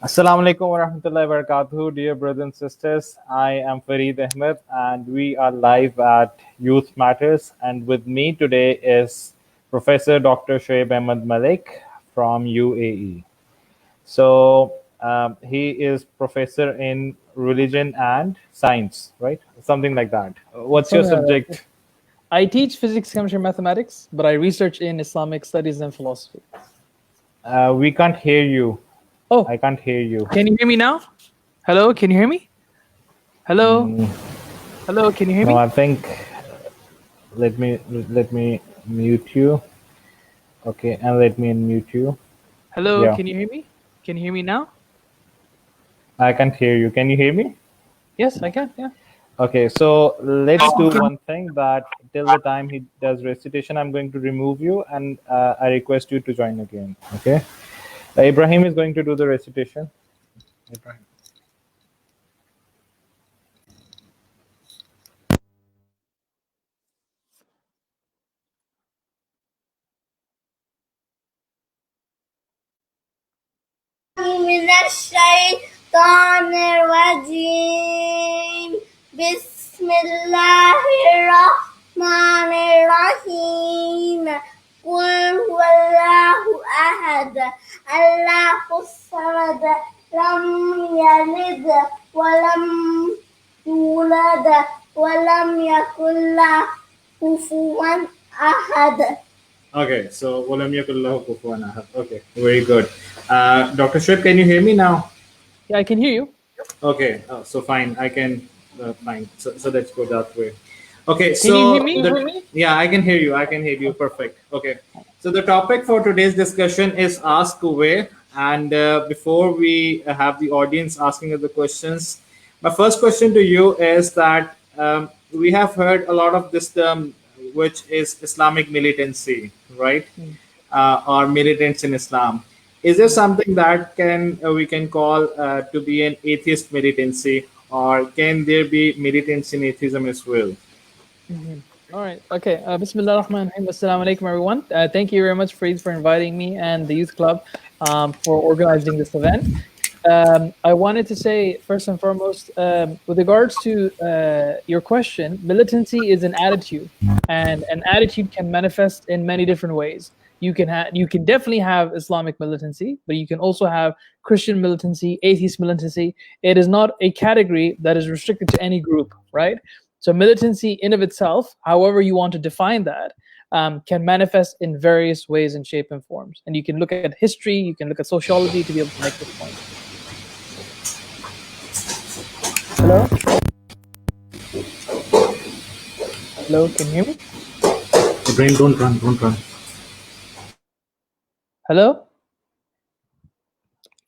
Assalamu alaikum wa rahmatullahi wa barakatuh, dear brothers and sisters. I am Fareed Ahmed, and we are live at Youth Matters. And with me today is Professor Dr. Shoaib Ahmad Malik from UAE. So he is professor in religion and science, right? Something like that. What's your Something like that. subject? I teach physics, chemistry, mathematics, but I research in Islamic studies and philosophy. We can't hear you. Oh, I can't hear you. can you hear me now? Hello, can you hear me? Hello, hello, can you hear No, me? I think let me mute you. Okay, and let me unmute you. Hello, Yeah, can you hear me? Can you hear me now? I can't hear you. Can you hear me? Yes, I can. Yeah. Okay, so let's do one thing that till the time he does recitation, I'm going to remove you and I request you to join again. Okay, Ibrahim is going to do the recitation. Ibrahim. من الشيطان الرجيم بسم الله الرحمن الرحيم قل هو الله أحد الله الصمد لم يلد ولم يولد ولم يكن له كفوا أحد. Okay, so walam yakul lahu kufuwan ahad. Okay, very good. Dr. Shoaib, can you hear me now? Yeah, I can hear you. Okay, so fine. I can fine. So let's go that way. Okay, Can you hear me? yeah, I can hear you. I can hear you. Perfect. Okay, so the topic for today's discussion is ask away. And before we have the audience asking us the questions, my first question to you is that we have heard a lot of this term, which is Islamic militancy, right? Or militants in Islam. Is there something that can we can call to be an atheist militancy, or can there be militants in atheism as well? All right. Okay. Bismillah ar-Rahman ar-Rahim. Assalamu alaikum, everyone. Thank you very much, Fareed, for inviting me and the Youth Club for organizing this event. I wanted to say, first and foremost, with regards to your question, militancy is an attitude, and an attitude can manifest in many different ways. You can definitely have Islamic militancy, but you can also have Christian militancy, atheist militancy. It is not a category that is restricted to any group, right? So militancy in of itself, however you want to define that, can manifest in various ways and shape and forms. And you can look at history, you can look at sociology to be able to make this point. Hello? Hello, can you hear me? Brain, don't run, don't run. Hello?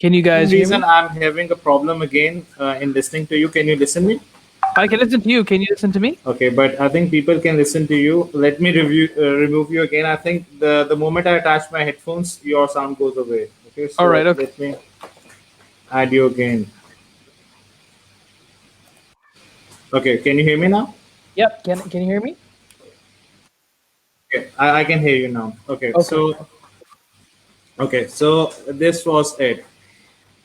Can you guys hear me? I'm having a problem again in listening to you. Can you listen me? I can listen to you. Can you listen to me? Okay, but I think people can listen to you. Let me remove you again. I think the moment I attach my headphones, your sound goes away. Okay, so All right, okay. Let me add you again. Okay, can you hear me now? Yep. Can you hear me? Okay, I can hear you now. Okay. So this was it.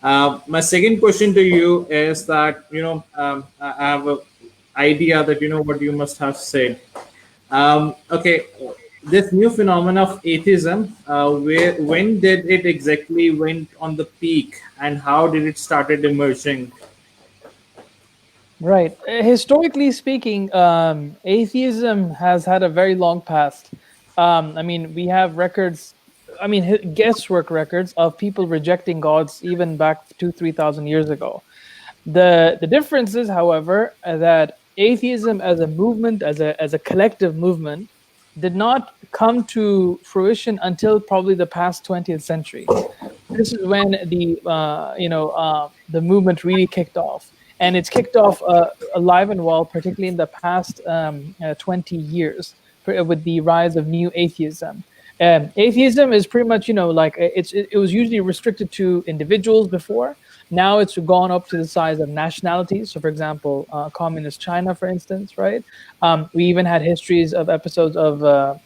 My second question to you is that I have an idea that what you must have said. Okay, this new phenomenon of atheism, when did it exactly went on the peak, and how did it started emerging? Right. Historically speaking, atheism has had a very long past. I mean, we have records. I mean, guesswork records of people rejecting gods even back 2,000-3,000 years ago. The difference is, however, that atheism as a movement, as a collective movement, did not come to fruition until probably the past 20th century. This is when the movement really kicked off, and it's kicked off alive and well, particularly in the past 20 years with the rise of new atheism. Atheism is pretty much, it was usually restricted to individuals before, Now it's gone up to the size of nationalities. So, for example, communist China, for instance, right? We even had histories of episodes of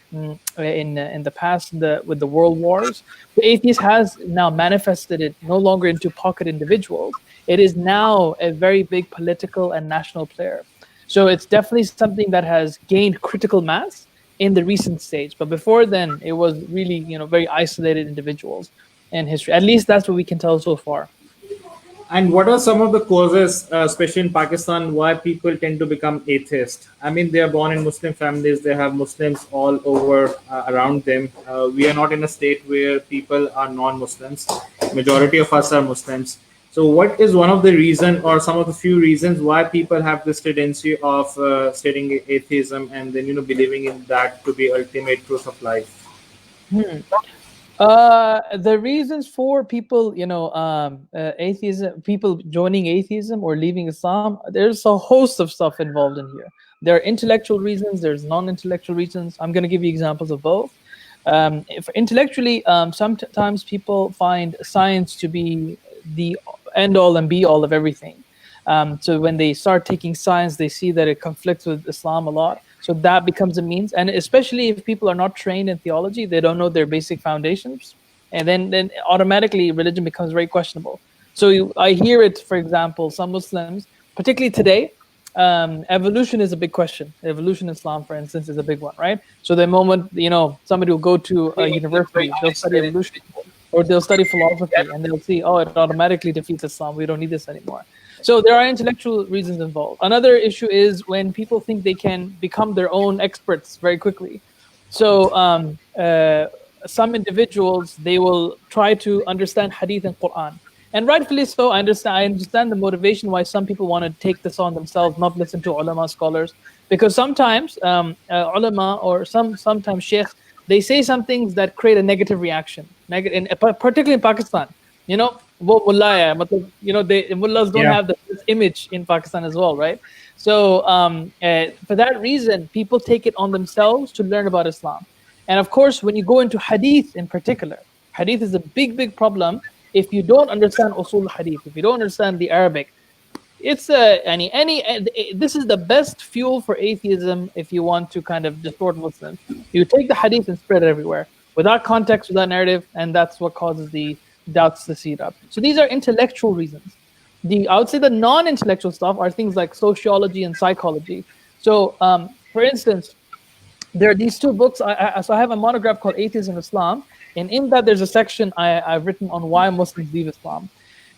in the past with the world wars. The atheist has now manifested it no longer into pocket individuals. It is now a very big political and national player. So it's definitely something that has gained critical mass in the recent stage. But before then, it was really, very isolated individuals in history. At least that's what we can tell so far. And what are some of the causes, especially in Pakistan, why people tend to become atheist? I mean, they are born in Muslim families, they have Muslims all over around them. We are not in a state where people are non-Muslims. Majority of us are Muslims. So what is one of the reason or some of the few reasons why people have this tendency of studying atheism and then, believing in that to be ultimate truth of life? The reasons for people, atheism, people joining atheism or leaving Islam, there's a host of stuff involved in here. There are intellectual reasons, there's non-intellectual reasons. I'm going to give you examples of both. If intellectually, sometimes people find science to be the end all and be all of everything. So when they start taking science, they see that it conflicts with Islam a lot. So that becomes a means, and especially if people are not trained in theology, they don't know their basic foundations, and then automatically religion becomes very questionable. So I hear it, for example, some Muslims, particularly today, evolution is a big question. Evolution in Islam, for instance, is a big one, right? So the moment, somebody will go to a university, they'll study evolution, or they'll study philosophy, and they'll see, oh, it automatically defeats Islam. We don't need this anymore. So there are intellectual reasons involved. Another issue is when people think they can become their own experts very quickly. So some individuals, they will try to understand Hadith and Quran. And rightfully so, I understand the motivation why some people want to take this on themselves, not listen to ulama scholars. Because sometimes ulama or sometimes sheikhs, they say some things that create a negative reaction, particularly in Pakistan. Mullahs don't have this image in Pakistan as well, right? So for that reason, people take it on themselves to learn about Islam. And of course, when you go into Hadith in particular, Hadith is a big, big problem. If you don't understand Usul Hadith, if you don't understand the Arabic, it's this is the best fuel for atheism if you want to kind of distort Muslims. You take the Hadith and spread it everywhere without context, without narrative, and that's what causes the doubts to seed up. So these are intellectual reasons. I would say the non-intellectual stuff are things like sociology and psychology. So for instance, there are these two books. So I have a monograph called Atheism in Islam, and in that there's a section I've written on why Muslims leave Islam.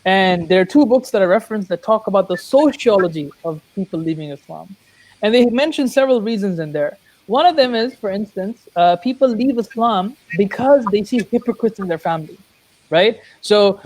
And there are two books that I reference that talk about the sociology of people leaving Islam. And they mention several reasons in there. One of them is, for instance, people leave Islam because they see hypocrites in their family. Right? So,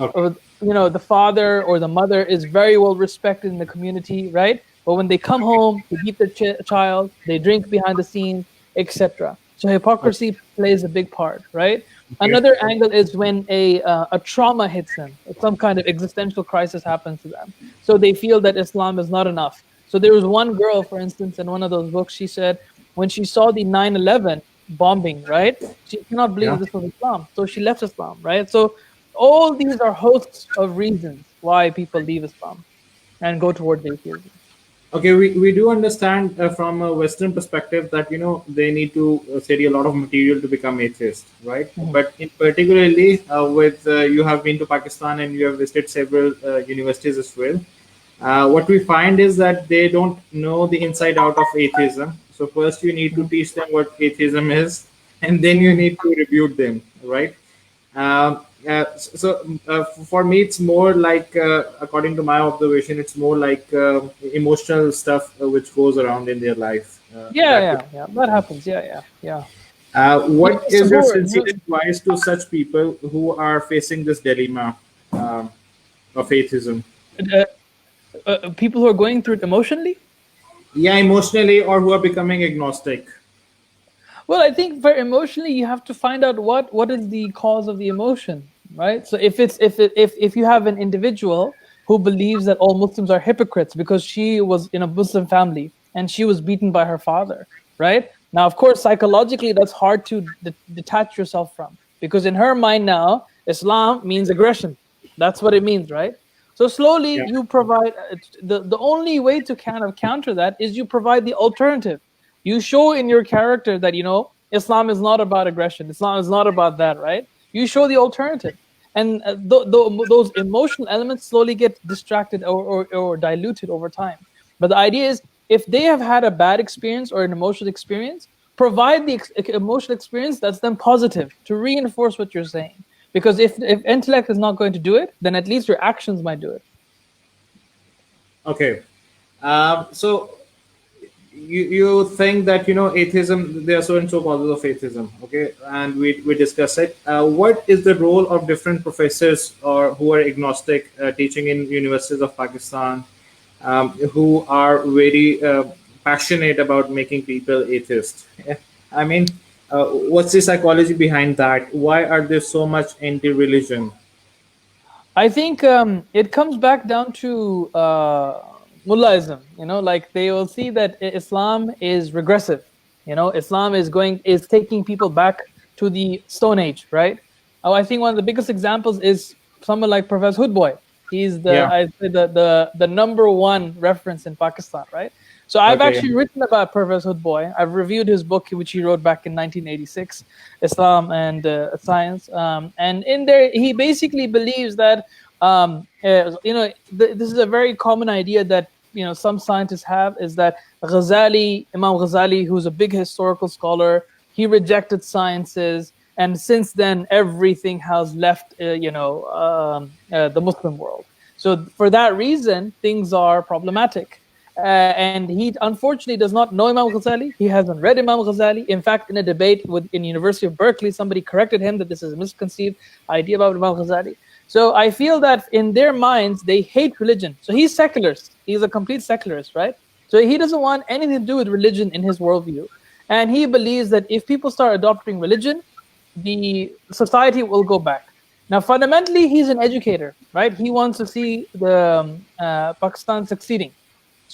the father or the mother is very well respected in the community, right? But when they come home, they beat their child, they drink behind the scenes, etc. So hypocrisy plays a big part, right? Another angle is when a trauma hits them, some kind of existential crisis happens to them. So they feel that Islam is not enough. So there was one girl, for instance, in one of those books, she said, when she saw the 9/11 bombing, right? She cannot believe this was Islam. So she left Islam, right? So all these are hosts of reasons why people leave Islam and go towards atheism. Okay, we do understand from a Western perspective that they need to study a lot of material to become atheist, right? Mm-hmm. But in particularly with you have been to Pakistan and you have visited several universities as well. What we find is that they don't know the inside out of atheism. So first you need to teach them what atheism is, and then you need to refute them, right? For me, it's more like, according to my observation, it's more like emotional stuff which goes around in their life. That happens. What is your sincere advice to such people who are facing this dilemma of atheism? People who are going through it emotionally? Yeah, emotionally, or who are becoming agnostic. Well, I think for emotionally, you have to find out what is the cause of the emotion, right? So if you have an individual who believes that all Muslims are hypocrites because she was in a Muslim family and she was beaten by her father, right? Now, of course, psychologically, that's hard to detach yourself from, because in her mind now, Islam means aggression. That's what it means, right? So slowly Yeah. you provide the only way to kind of counter that is you provide the alternative. You show in your character that Islam is not about aggression. Islam is not about that, right? You show the alternative, and those emotional elements slowly get distracted or diluted over time. But the idea is, if they have had a bad experience or an emotional experience, provide the emotional experience that's then positive to reinforce what you're saying. Because if intellect is not going to do it, then at least your actions might do it. Okay. So you think that atheism, there are so and so causes of atheism, okay, and we discuss it. What is the role of different professors or who are agnostic, teaching in universities of Pakistan, who are very passionate about making people atheist? Yeah. I mean, what's the psychology behind that? Why are there so much anti-religion? I think it comes back down to mullaism. Like they will see that Islam is regressive. Islam is taking people back to the Stone Age, right? Oh, I think one of the biggest examples is someone like Professor Hoodboy. He's Yeah. I'd say the number one reference in Pakistan, right? So I've Okay. actually written about Professor Hoodboy. I've reviewed his book, which he wrote back in 1986, Islam and Science. And in there, he basically believes that this is a very common idea that some scientists have, is that Imam Ghazali, who's a big historical scholar, he rejected sciences, and since then everything has left the Muslim world. So for that reason, things are problematic. And he unfortunately does not know Imam Ghazali. He hasn't read Imam Ghazali. In fact, in a debate in University of Berkeley, somebody corrected him that this is a misconceived idea about Imam Ghazali. So I feel that in their minds, they hate religion. So he's secularist. He's a complete secularist, right? So he doesn't want anything to do with religion in his worldview. And he believes that if people start adopting religion, the society will go back. Now, fundamentally, he's an educator, right? He wants to see the Pakistan succeeding.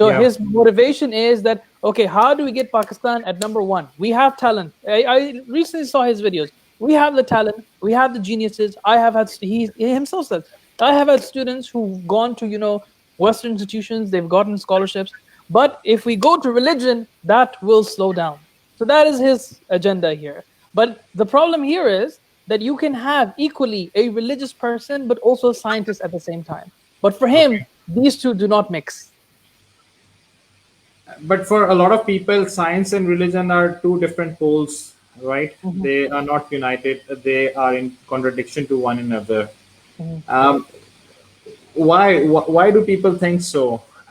So Yeah. his motivation is that, okay, how do we get Pakistan at number one? We have talent. I recently saw his videos. We have the talent. We have the geniuses. He himself says, I have had students who've gone to, Western institutions. They've gotten scholarships. But if we go to religion, that will slow down. So that is his agenda here. But the problem here is that you can have equally a religious person, but also a scientist at the same time. But for him, these two do not mix. But for a lot of people, science and religion are two different poles, right? Mhm. They are not united. They are in contradiction to one another. Mhm. Um, why do people think so?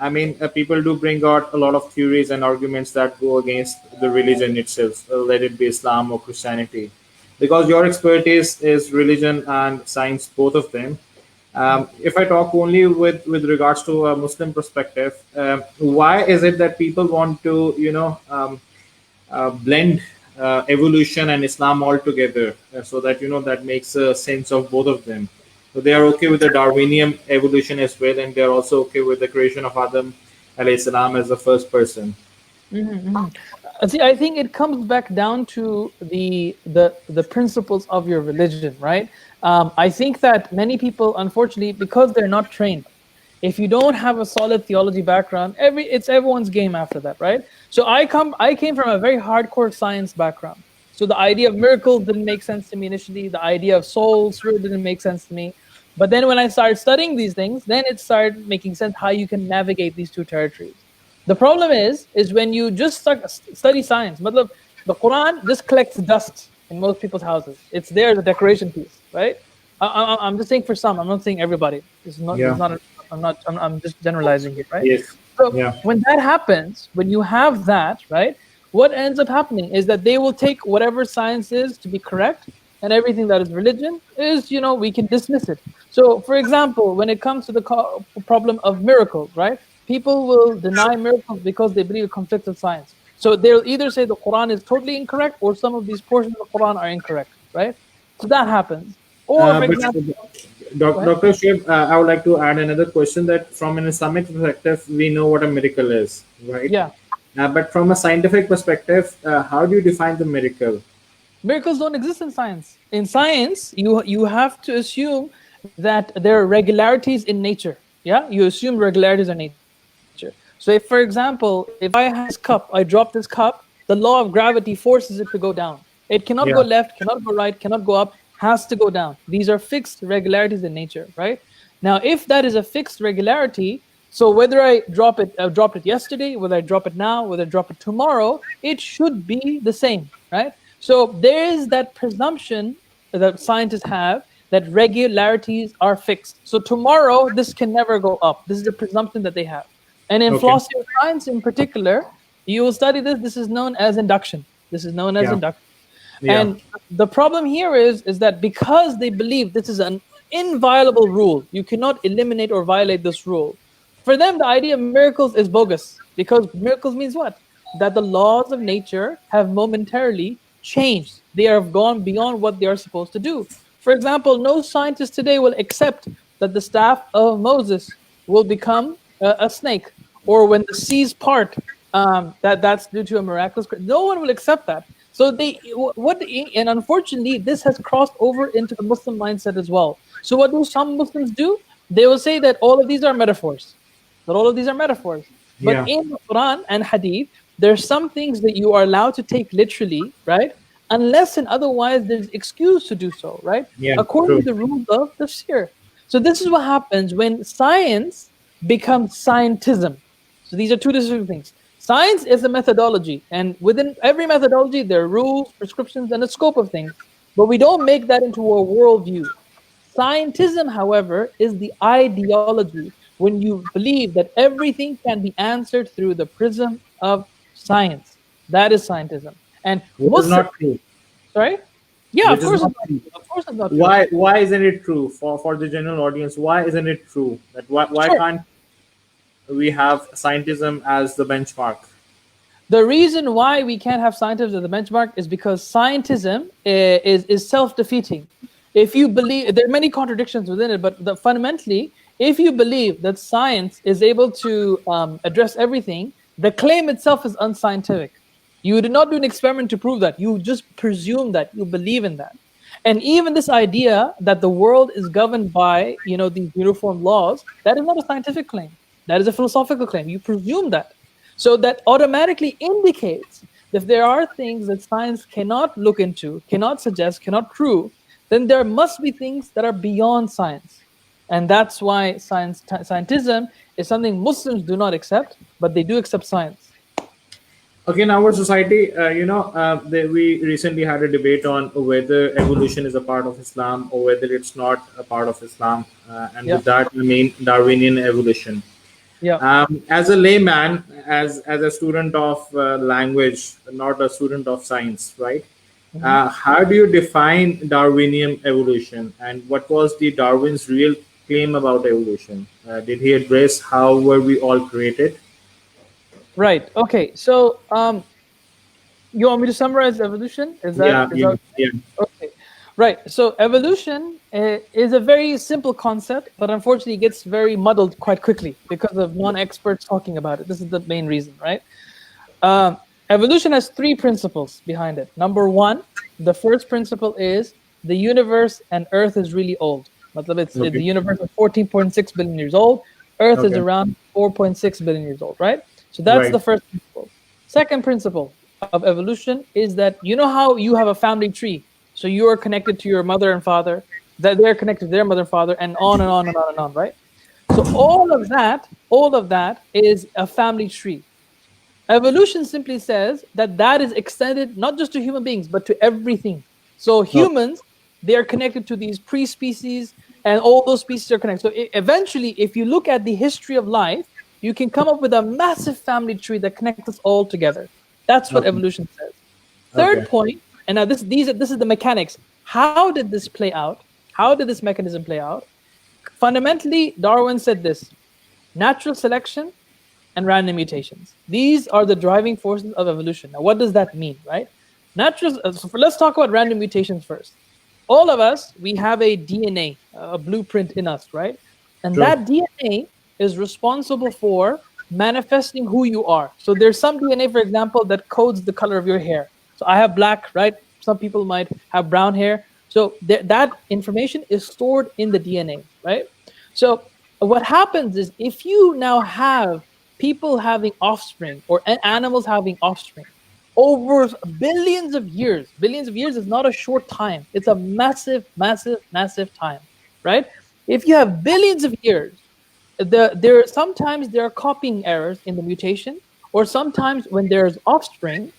I mean, people do bring out a lot of theories and arguments that go against the religion itself, let it be Islam or Christianity, because your expertise is religion and science, both of them. If I talk only with regards to a Muslim perspective, why is it that people want to blend evolution and Islam all together, so that that makes a sense of both of them? So they are okay with the Darwinian evolution as well, and they are also okay with the creation of Adam alayhi salam as the first person. See, I think it comes back down to the principles of your religion, right? I think that many people, unfortunately, because they're not trained, if you don't have a solid theology background, it's everyone's game after that, right? So I came from a very hardcore science background. So the idea of miracles didn't make sense to me initially. The idea of souls really didn't make sense to me. But then when I started studying these things, then it started making sense how you can navigate these two territories. The problem is when you just study science. Matlab, the Quran just collects dust in most people's houses. It's there as a decoration piece, right? I'm just saying for some. I'm not saying everybody. It's not. Yeah. It's not. I'm just generalizing here, right? Yes. So Yeah. when that happens, when you have that, right, what ends up happening is that they will take whatever science is to be correct, and everything that is religion is, we can dismiss it. So, for example, when it comes to the problem of miracles, right, people will deny miracles because they believe it conflicts with science. So they'll either say the Quran is totally incorrect, or some of these portions of the Quran are incorrect, right? So that happens. Or, for But example, go ahead. Dr. Shoaib, I would like to add another question, that from an Islamic perspective, we know what a miracle is, right? Yeah. But from a scientific perspective, how do you define the miracle? Miracles don't exist in science. In science, you have to assume that there are regularities in nature. Yeah, you assume regularities are nature. So if, for example, if I have this cup, I drop this cup, the law of gravity forces it to go down. It cannot go Yeah. left, cannot go right, cannot go up, has to go down. These are fixed regularities in nature, right? Now, if that is a fixed regularity, so whether I dropped it yesterday, whether I drop it now, whether I drop it tomorrow, it should be the same, right? So there is that presumption that scientists have that regularities are fixed. So tomorrow, this can never go up. This is the presumption that they have. And in Okay. philosophy of science in particular, you will study this. This is known as induction. This is known as Yeah. induction. Yeah. And the problem here is that because they believe this is an inviolable rule, you cannot eliminate or violate this rule. For them, the idea of miracles is bogus, because miracles means what? That the laws of nature have momentarily changed. They have gone beyond what they are supposed to do. For example, no scientist today will accept that the staff of Moses will become a snake, or when the seas part, that's due to a miraculous. No one will accept that. So and unfortunately, this has crossed over into the Muslim mindset as well. So what do some Muslims do? They will say that all of these are metaphors. That all of these are metaphors. But Yeah. in the Quran and Hadith, there's some things that you are allowed to take literally, right? Unless and otherwise there's excuse to do so, right? Yeah. According True. to the rules of tafsir. So this is what happens when science becomes scientism. So these are two different things. Science is a methodology, and within every methodology, there are rules, prescriptions, and a scope of things. But we don't make that into a worldview. Scientism, however, is the ideology when you believe that everything can be answered through the prism of science. That is scientism. And Which is Muslim, not true. sorry? Yeah, Which of is course not it's not true. true. Of course it's not true. Why isn't it true for the general audience? Why isn't it true? That why Sure. can't we have scientism as the benchmark? The reason why we can't have scientism as the benchmark is because scientism is self-defeating. If you believe, there are many contradictions within it, but fundamentally, if you believe that science is able to address everything, the claim itself is unscientific. You did not do an experiment to prove that. You just presume that. You believe in that. And even this idea that the world is governed by, these uniform laws, that is not a scientific claim. That is a philosophical claim. You presume that. So that automatically indicates that if there are things that science cannot look into, cannot suggest, cannot prove, then there must be things that are beyond science. And that's why scientism is something Muslims do not accept, but they do accept science. Okay, in our society, we recently had a debate on whether evolution is a part of Islam or whether it's not a part of Islam, and Yeah. with that I mean Darwinian evolution. Yeah. As a layman, as a student of language, not a student of science, right? How do you define Darwinian evolution, and what was the Darwin's real claim about evolution? Did he address how were we all created? Right. Okay. So, you want me to summarize evolution? Yeah. Okay. Right. So evolution is a very simple concept, but unfortunately it gets very muddled quite quickly because of non-experts talking about it. This is the main reason, right? Evolution has three principles behind it. Number one, the first principle is the universe and Earth is really old. The universe is 14.6 billion years old. Earth is around 4.6 billion years old, right? So that's the first principle. Second principle of evolution is that you know how you have a family tree. So you are connected to your mother and father, that they're connected to their mother and father, and on and on and on and on, right? So all of that is a family tree. Evolution simply says that is extended not just to human beings, but to everything. So humans, they are connected to these pre-species, and all those species are connected. So eventually, if you look at the history of life, you can come up with a massive family tree that connects us all together. That's what evolution says. Third point, and now this is the mechanics. How did this play out? How did this mechanism play out? Fundamentally, Darwin said this: natural selection and random mutations. These are the driving forces of evolution. Now, what does that mean, right? Let's talk about random mutations first. All of us, we have a DNA, a blueprint in us, right? And that DNA is responsible for manifesting who you are. So there's some DNA, for example, that codes the color of your hair. So I have black, right? Some people might have brown hair. So that information is stored in the DNA, right? So what happens is, if you now have people having offspring or animals having offspring over billions of years is not a short time. It's a massive, massive, massive time, right? If you have billions of years, sometimes there are copying errors in the mutation, or sometimes when there's offspring,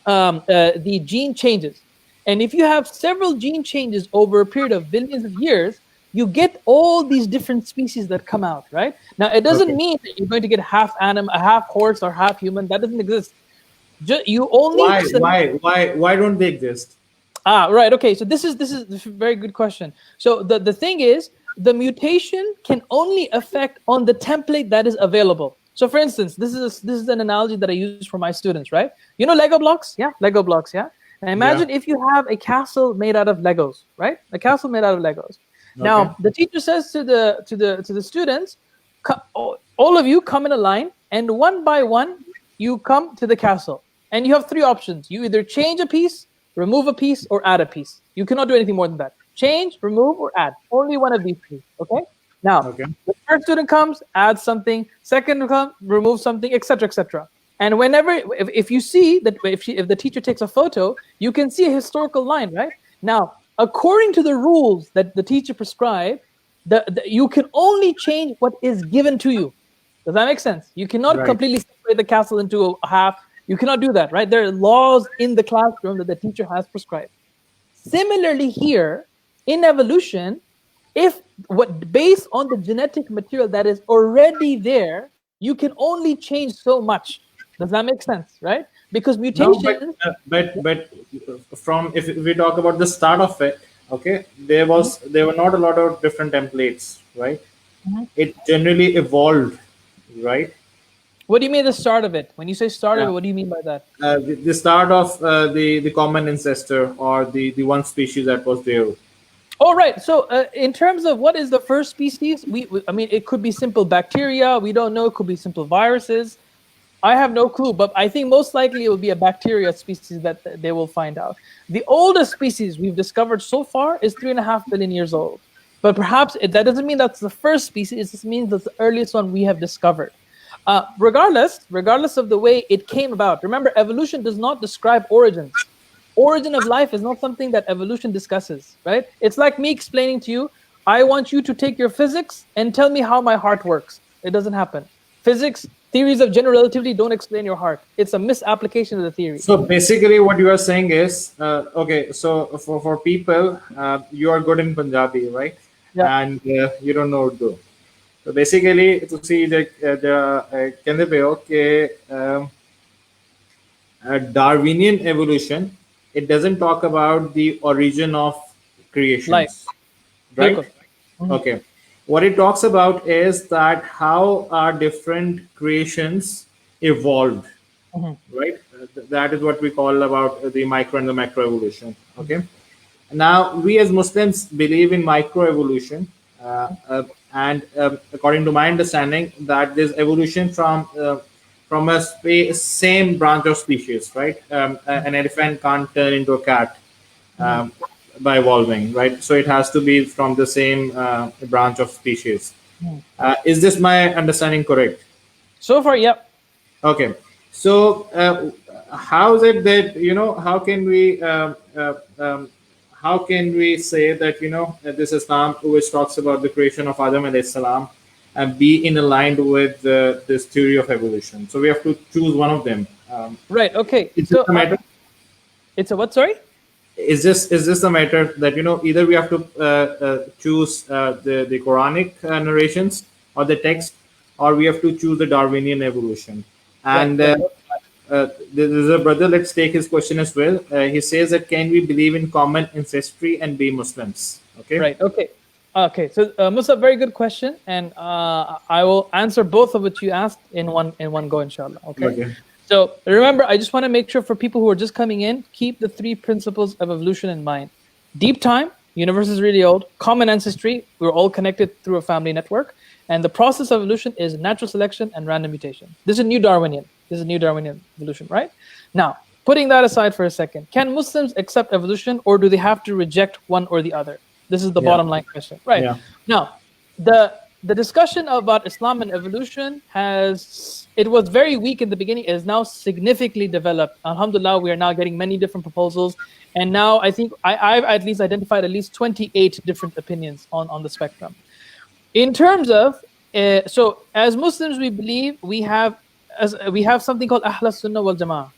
the gene changes. And if you have several gene changes over a period of billions of years, you get all these different species that come out, right? Now, it doesn't mean that you're going to get half animal, a half horse, or half human. That doesn't exist. You only why don't they exist? Right. Okay. So this is a very good question. So the thing is, the mutation can only affect on the template that is available. So for instance, this is an analogy that I use for my students, right? You know Lego blocks? Yeah, Lego blocks, yeah. And imagine if you have a castle made out of Legos, right? A castle made out of Legos. Okay. Now the teacher says to the students, all of you come in a line, and one by one you come to the castle, and you have three options. You either change a piece, remove a piece, or add a piece. You cannot do anything more than that. Change, remove, or add. Only one of these three. Okay. Now, the first student comes, adds something. Second comes, remove something, etc., etc. And whenever, if you see that, if the teacher takes a photo, you can see a historical line, right? Now, according to the rules that the teacher prescribed, you can only change what is given to you. Does that make sense? You cannot completely separate the castle into a half. You cannot do that, right? There are laws in the classroom that the teacher has prescribed. Similarly here, in evolution, based on the genetic material that is already there, you can only change so much. Does that make sense, right? Because mutations. No, but if we talk about the start of it, okay, there were not a lot of different templates, right? It generally evolved, right? What do you mean the start of it? When you say start of it, what do you mean by that? The start of the common ancestor, or the one species that was there. Oh, right. So in terms of what is the first species, I mean, it could be simple bacteria. We don't know. It could be simple viruses. I have no clue, but I think most likely it will be a bacteria species that they will find out. The oldest species we've discovered so far is 3.5 billion years old. But perhaps that doesn't mean that's the first species. It just means that's the earliest one we have discovered. Regardless of the way it came about, remember, evolution does not describe origins. Origin of life is not something that evolution discusses, right? It's like me explaining to you, I want you to take your physics and tell me how my heart works. It doesn't happen. Physics, theories of general relativity don't explain your heart. It's a misapplication of the theory. So basically what you are saying is, okay, so for people, you are good in Punjabi, right? Yeah. And you don't know Urdu. So basically, to see कहते पे हो कि Darwinian evolution, it doesn't talk about the origin of creations, right? Okay. What it talks about is that how our different creations evolved, right? That is what we call about the micro and the macro evolution. Okay. Now, we as Muslims believe in microevolution, and according to my understanding, that there's evolution from a same branch of species, right? An elephant can't turn into a cat by evolving, right? So it has to be from the same branch of species. Is this my understanding correct? So far, yep. Okay. So how is it that, how can we say that, this Islam, which talks about the creation of Adam alayhi salam, and be in aligned with this theory of evolution? So we have to choose one of them. Right. Okay. Is this a matter? It's a what? Sorry. Is this a matter that either we have to choose the Quranic narrations or the text, or we have to choose the Darwinian evolution? And there's a brother. Let's take his question as well. He says that can we believe in common ancestry and be Muslims? Okay. Right. Okay. Okay, so Musa, very good question, and I will answer both of what you asked in one go, inshallah. Okay. So remember, I just want to make sure for people who are just coming in, keep the 3 principles of evolution in mind. Deep time, universe is really old. Common ancestry, we're all connected through a family network, and the process of evolution is natural selection and random mutation. This is new Darwinian. This is new Darwinian evolution, right? Now, putting that aside for a second, can Muslims accept evolution, or do they have to reject one or the other? This is the bottom line question, right? Yeah. Now, the discussion about Islam and evolution it was very weak in the beginning. It is now significantly developed. Alhamdulillah, we are now getting many different proposals. And now I think I've at least identified at least 28 different opinions on the spectrum. In terms of, so as Muslims, we believe we have something called Ahl Sunnah wal Jama'ah.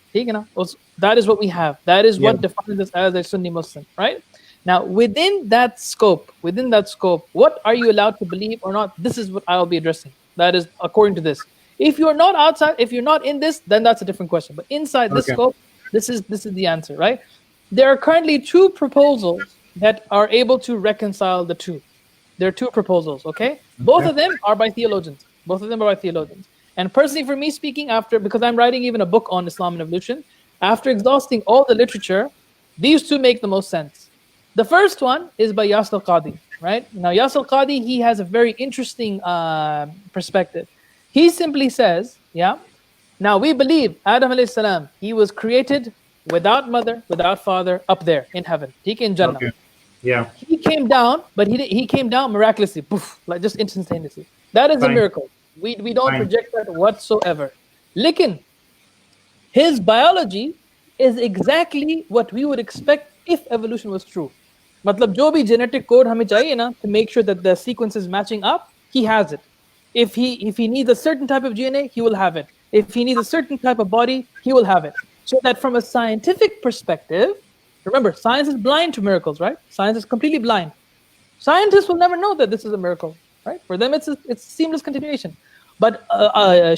That is what we have. That is what defines us as a Sunni Muslim, right? Now, within that scope, what are you allowed to believe or not? This is what I'll be addressing. That is according to this. If you're not outside, if you're not in this, then that's a different question. But inside this scope, this is the answer, right? There are currently two proposals that are able to reconcile the two. There are two proposals, okay? Both of them are by theologians. And personally, for me speaking, because I'm writing even a book on Islam and evolution, after exhausting all the literature, these two make the most sense. The first one is by Yas al-Qadi, right? Now, Yas al-Qadi, he has a very interesting perspective. He simply says, now we believe Adam alayhi salam, he was created without mother, without father, up there in heaven. He came Jannah. Okay. Yeah. He came down, but he came down miraculously, poof, like just instantaneously. That is a miracle. We don't project that whatsoever. Lekin, his biology is exactly what we would expect if evolution was true. Matlab, jo bhi genetic code hame chahiye na, to make sure that the sequence is matching up, he has it. If he needs a certain type of DNA, he will have it. If he needs a certain type of body, he will have it. So that from a scientific perspective, remember, science is blind to miracles, right? Science is completely blind. Scientists will never know that this is a miracle, right? For them, it's seamless continuation. But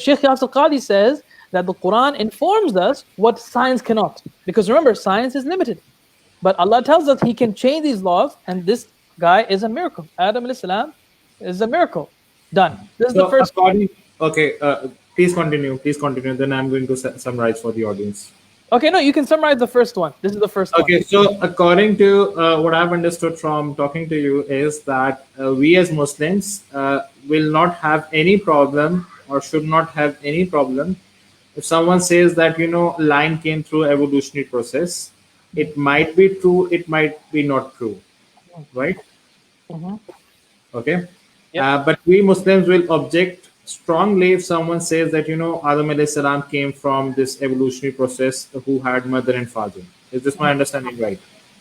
Sheikh Yas al-Qadi says that the Quran informs us what science cannot. Because remember, science is limited. But Allah tells us He can change these laws, and this guy is a miracle. Adam alayhi salam is a miracle. Done. This is the first. Okay, please continue. Then I'm going to summarize for the audience. Okay, no, you can summarize the first one. This is the first one. Okay, so according to what I've understood from talking to you is that we as Muslims will not have any problem or should not have any problem if someone says that, line came through evolutionary process. It might be true, it might be not true, right? Mm-hmm. Okay. But we Muslims will object strongly if someone says that, Adam alayhi salam came from this evolutionary process who had mother and father. Is this my understanding right?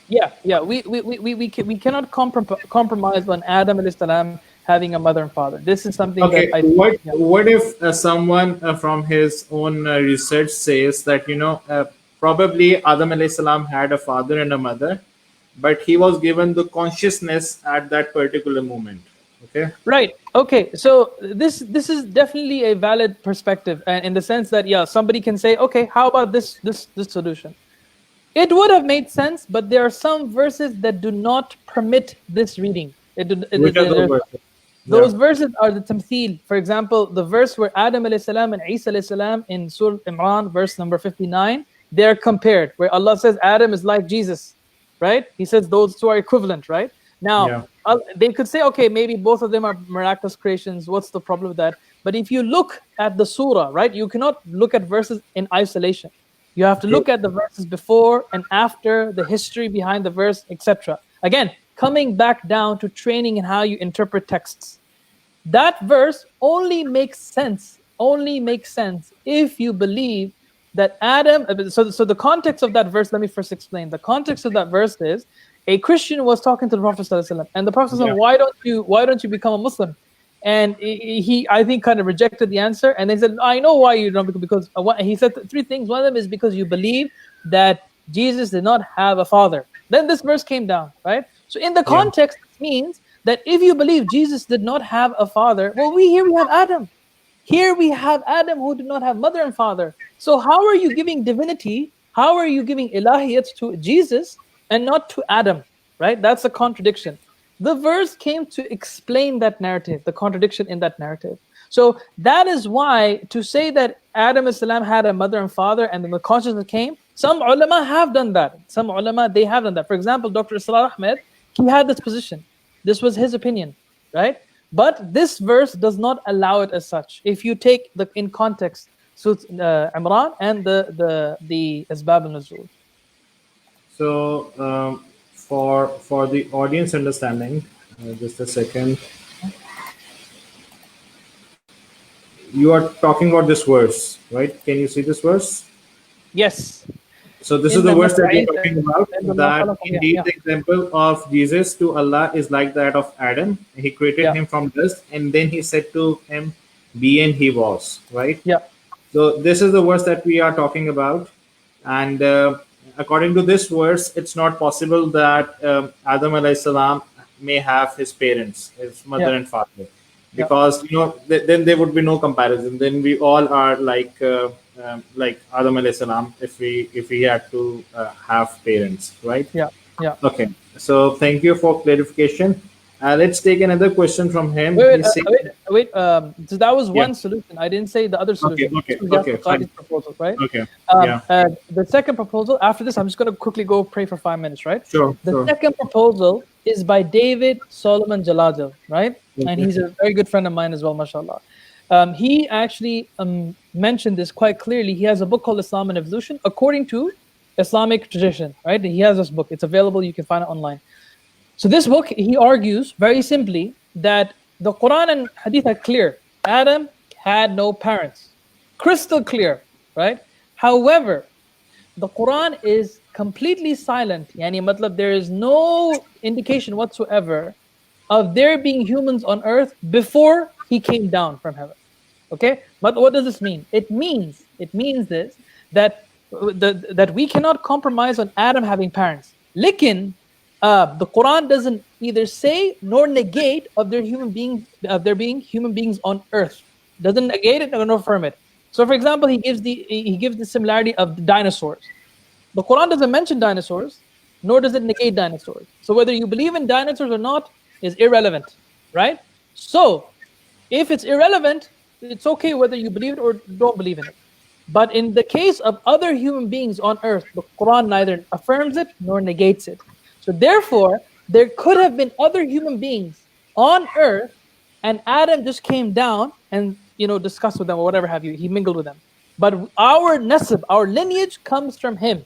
Yeah. We cannot compromise on Adam alayhi salam having a mother and father. This is something that I think. What if someone from his own research says that, probably Adam alayhi salam had a father and a mother, but he was given the consciousness at that particular moment. Okay. Right. Okay. So this is definitely a valid perspective, and in the sense that somebody can say, okay, how about this solution? It would have made sense, but there are some verses that do not permit this reading. Those verses are the tamthil. For example, the verse where Adam alayhi salam and Isa alayhi salam in Surah Imran, verse number 59, they are compared, where Allah says Adam is like Jesus, right? He says those two are equivalent, right? Now, they could say, okay, maybe both of them are miraculous creations. What's the problem with that? But if you look at the surah, right, you cannot look at verses in isolation. You have to look at the verses before and after, the history behind the verse, etc. Again, coming back down to training in how you interpret texts. That verse only makes sense if you believe that Adam. So the context of that verse, let me first explain. The context of that verse is a Christian was talking to the Prophet ﷺ, and the Prophet ﷺ, why don't you become a Muslim? And he I think kind of rejected the answer, and they said, I know why you don't, because he said three things. One of them is because you believe that Jesus did not have a father. Then this verse came down, right? So in the context, it means that if you believe Jesus did not have a father, well, we have Adam. Here we have Adam who did not have mother and father. So how are you giving divinity? How are you giving ilahiyat to Jesus and not to Adam, right? That's a contradiction. The verse came to explain that narrative, the contradiction in that narrative. So that is why to say that Adam as salam had a mother and father and then the consciousness came, some ulama have done that. Some ulama, they have done that. For example, Dr. Salah Ahmad, he had this position. This was his opinion, right? But this verse does not allow it as such. If you take in context, Surah Imran and the Asbab al-Nuzul. So for the audience understanding, just a second. you are talking about this verse, right? Can you see this verse? Yes. So this is In the the verse that we're right, talking about, that yeah, indeed yeah, the example of Jesus to Allah is like that of Adam. He created yeah, him from dust, and then he said to him, be, and he was, right? yeah, So this is the verse that we are talking about, and according to this verse, it's not possible that Adam alayhi salam may have his parents, his yeah, mother and father, yeah. because then there would be no comparison. Then we all are like Adam alayhi salam if we had to have parents, right? Yeah, yeah. Okay. So thank you for clarification. Let's take another question from him. Wait, He said, wait. So that was yeah. one solution. I didn't say the other Okay. solution. This Okay. was Okay. Yasir Fine. Qadhi's proposal, right? Okay. Yeah. The second proposal, after this, I'm just going to quickly go pray for 5 minutes, right? Sure. The Sure. second proposal is by David Solomon Jalajal, right? And Okay. he's a very good friend of mine as well, mashallah. He actually mentioned this quite clearly. He has a book called Islam and Evolution, according to Islamic tradition, right? He has this book. It's available. You can find it online. So this book, he argues very simply that the Quran and Hadith are clear. Adam had no parents. Crystal clear, right? However, the Quran is completely silent. Yani matlab, there is no indication whatsoever of there being humans on earth before he came down from heaven. Okay? But what does this mean? It means this, that that we cannot compromise on Adam having parents. Likin, the Quran doesn't either say nor negate of there being human beings on earth. Doesn't negate it nor affirm it. So, for example, he gives the similarity of the dinosaurs. The Quran doesn't mention dinosaurs, nor does it negate dinosaurs. So, whether you believe in dinosaurs or not is irrelevant, right? So, if it's irrelevant, it's okay whether you believe it or don't believe in it. But in the case of other human beings on earth, the Quran neither affirms it nor negates it. So therefore, there could have been other human beings on earth, and Adam just came down and discussed with them or whatever have you. He mingled with them. But our nasab, our lineage comes from him.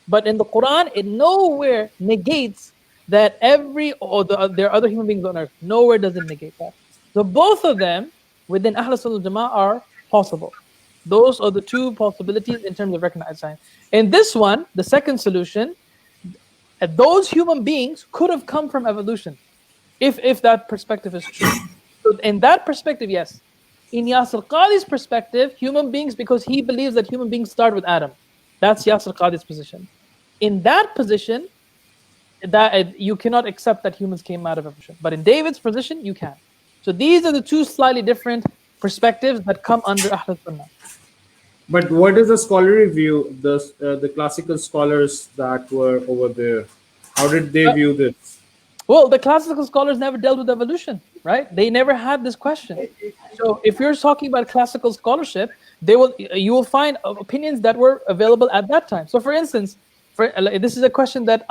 But in the Quran, it nowhere negates that there are other human beings on earth. Nowhere does it negate that. So both of them within Ahl Sunnah Jama'ah are possible. Those are the two possibilities in terms of recognized science. In this one, the second solution, those human beings could have come from evolution, if that perspective is true. So in that perspective, yes. In Yasir Qadhi's perspective, human beings, because he believes that human beings start with Adam. That's Yasir Qadhi's position. In that position, that you cannot accept that humans came out of evolution. But in David's position, you can. So these are the two slightly different perspectives that come under Ahl Sunnah. But what is the scholarly view? The classical scholars that were over there, how did they view this? Well, the classical scholars never dealt with evolution, right? They never had this question. So if you're talking about classical scholarship, you will find opinions that were available at that time. So for instance, this is a question that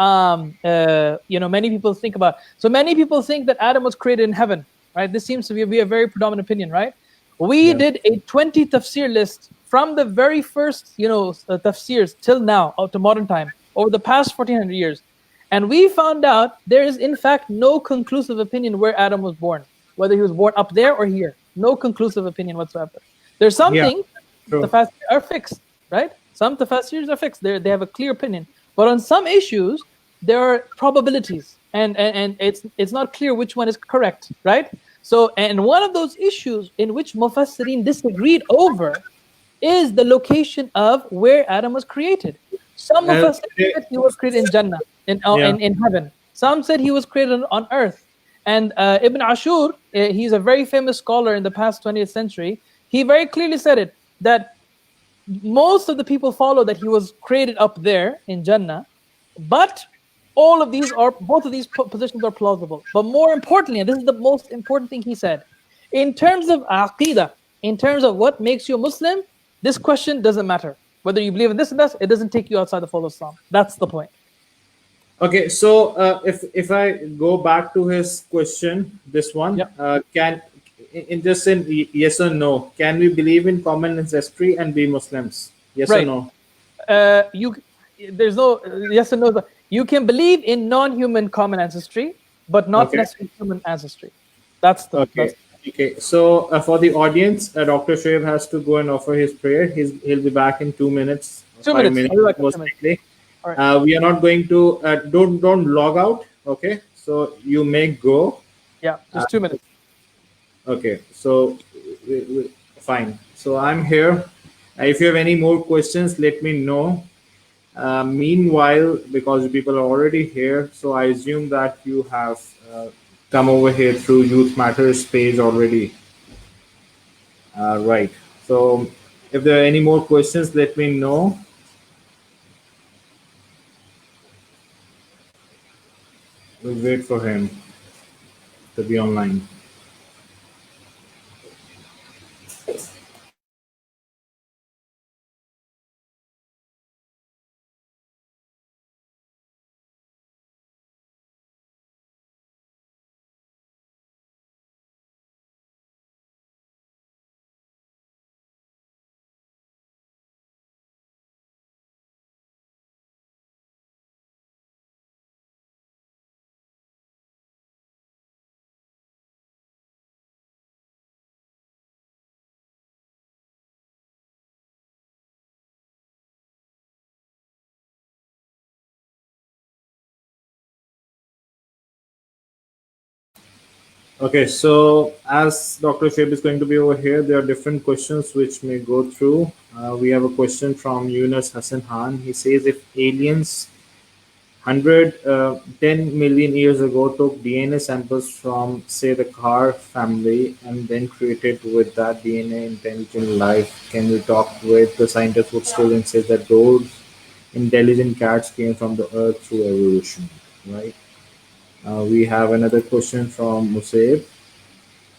many people think about. So many people think that Adam was created in heaven, right? This seems to be a very predominant opinion, right? We did a 20 tafsir list from the very first, tafsirs till now, up to modern time, over the past 1400 years. And we found out there is, in fact, no conclusive opinion where Adam was born, whether he was born up there or here. No conclusive opinion whatsoever. There's some things, tafsir are fixed, right? Some tafsirs are fixed. They have a clear opinion. But on some issues, there are probabilities, and it's not clear which one is correct, right? So, and one of those issues in which Mufassirin disagreed over is the location of where Adam was created. Some Mufassirin said he was created in Jannah, in heaven. Some said he was created on earth. And Ibn Ashur, he's a very famous scholar in the past 20th century. He very clearly said it, that most of the people follow that he was created up there in Jannah, but both of these positions are plausible. But more importantly, and this is the most important thing he said, in terms of aqidah, in terms of what makes you a Muslim, this question doesn't matter. Whether you believe in this and that, it doesn't take you outside the fold of Islam. That's the point. Okay, so if I go back to his question, this one, in yes or no, can we believe in common ancestry and be Muslims? Yes or no? There's no yes or no. You can believe in non-human common ancestry, but not necessarily human ancestry. That's the. Okay. Okay, so for the audience, Dr. Shoaib has to go and offer his prayer. He'll be back in 2 minutes, 2 minutes. 5 minutes I'll be back in most 2 minutes. likely. All right. We are not going to don't log out. Okay, so you may go. Yeah, Uh, just 2 minutes. okay, so fine. So I'm here. If you have any more questions, let me know. Meanwhile, because people are already here, so I assume that you have come over here through Youth Matters page already. Right. So if there are any more questions, let me know. We'll wait for him to be online. Okay, so as Dr. Shoaib is going to be over here, there are different questions which may go through. We have a question from Yunus Hassan Khan. He says, if aliens 10 million years ago took DNA samples from, say, the car family and then created with that DNA intelligent life, can we talk with the scientists would still insist that those intelligent cats came from the earth through evolution, right? We have another question from Musaib.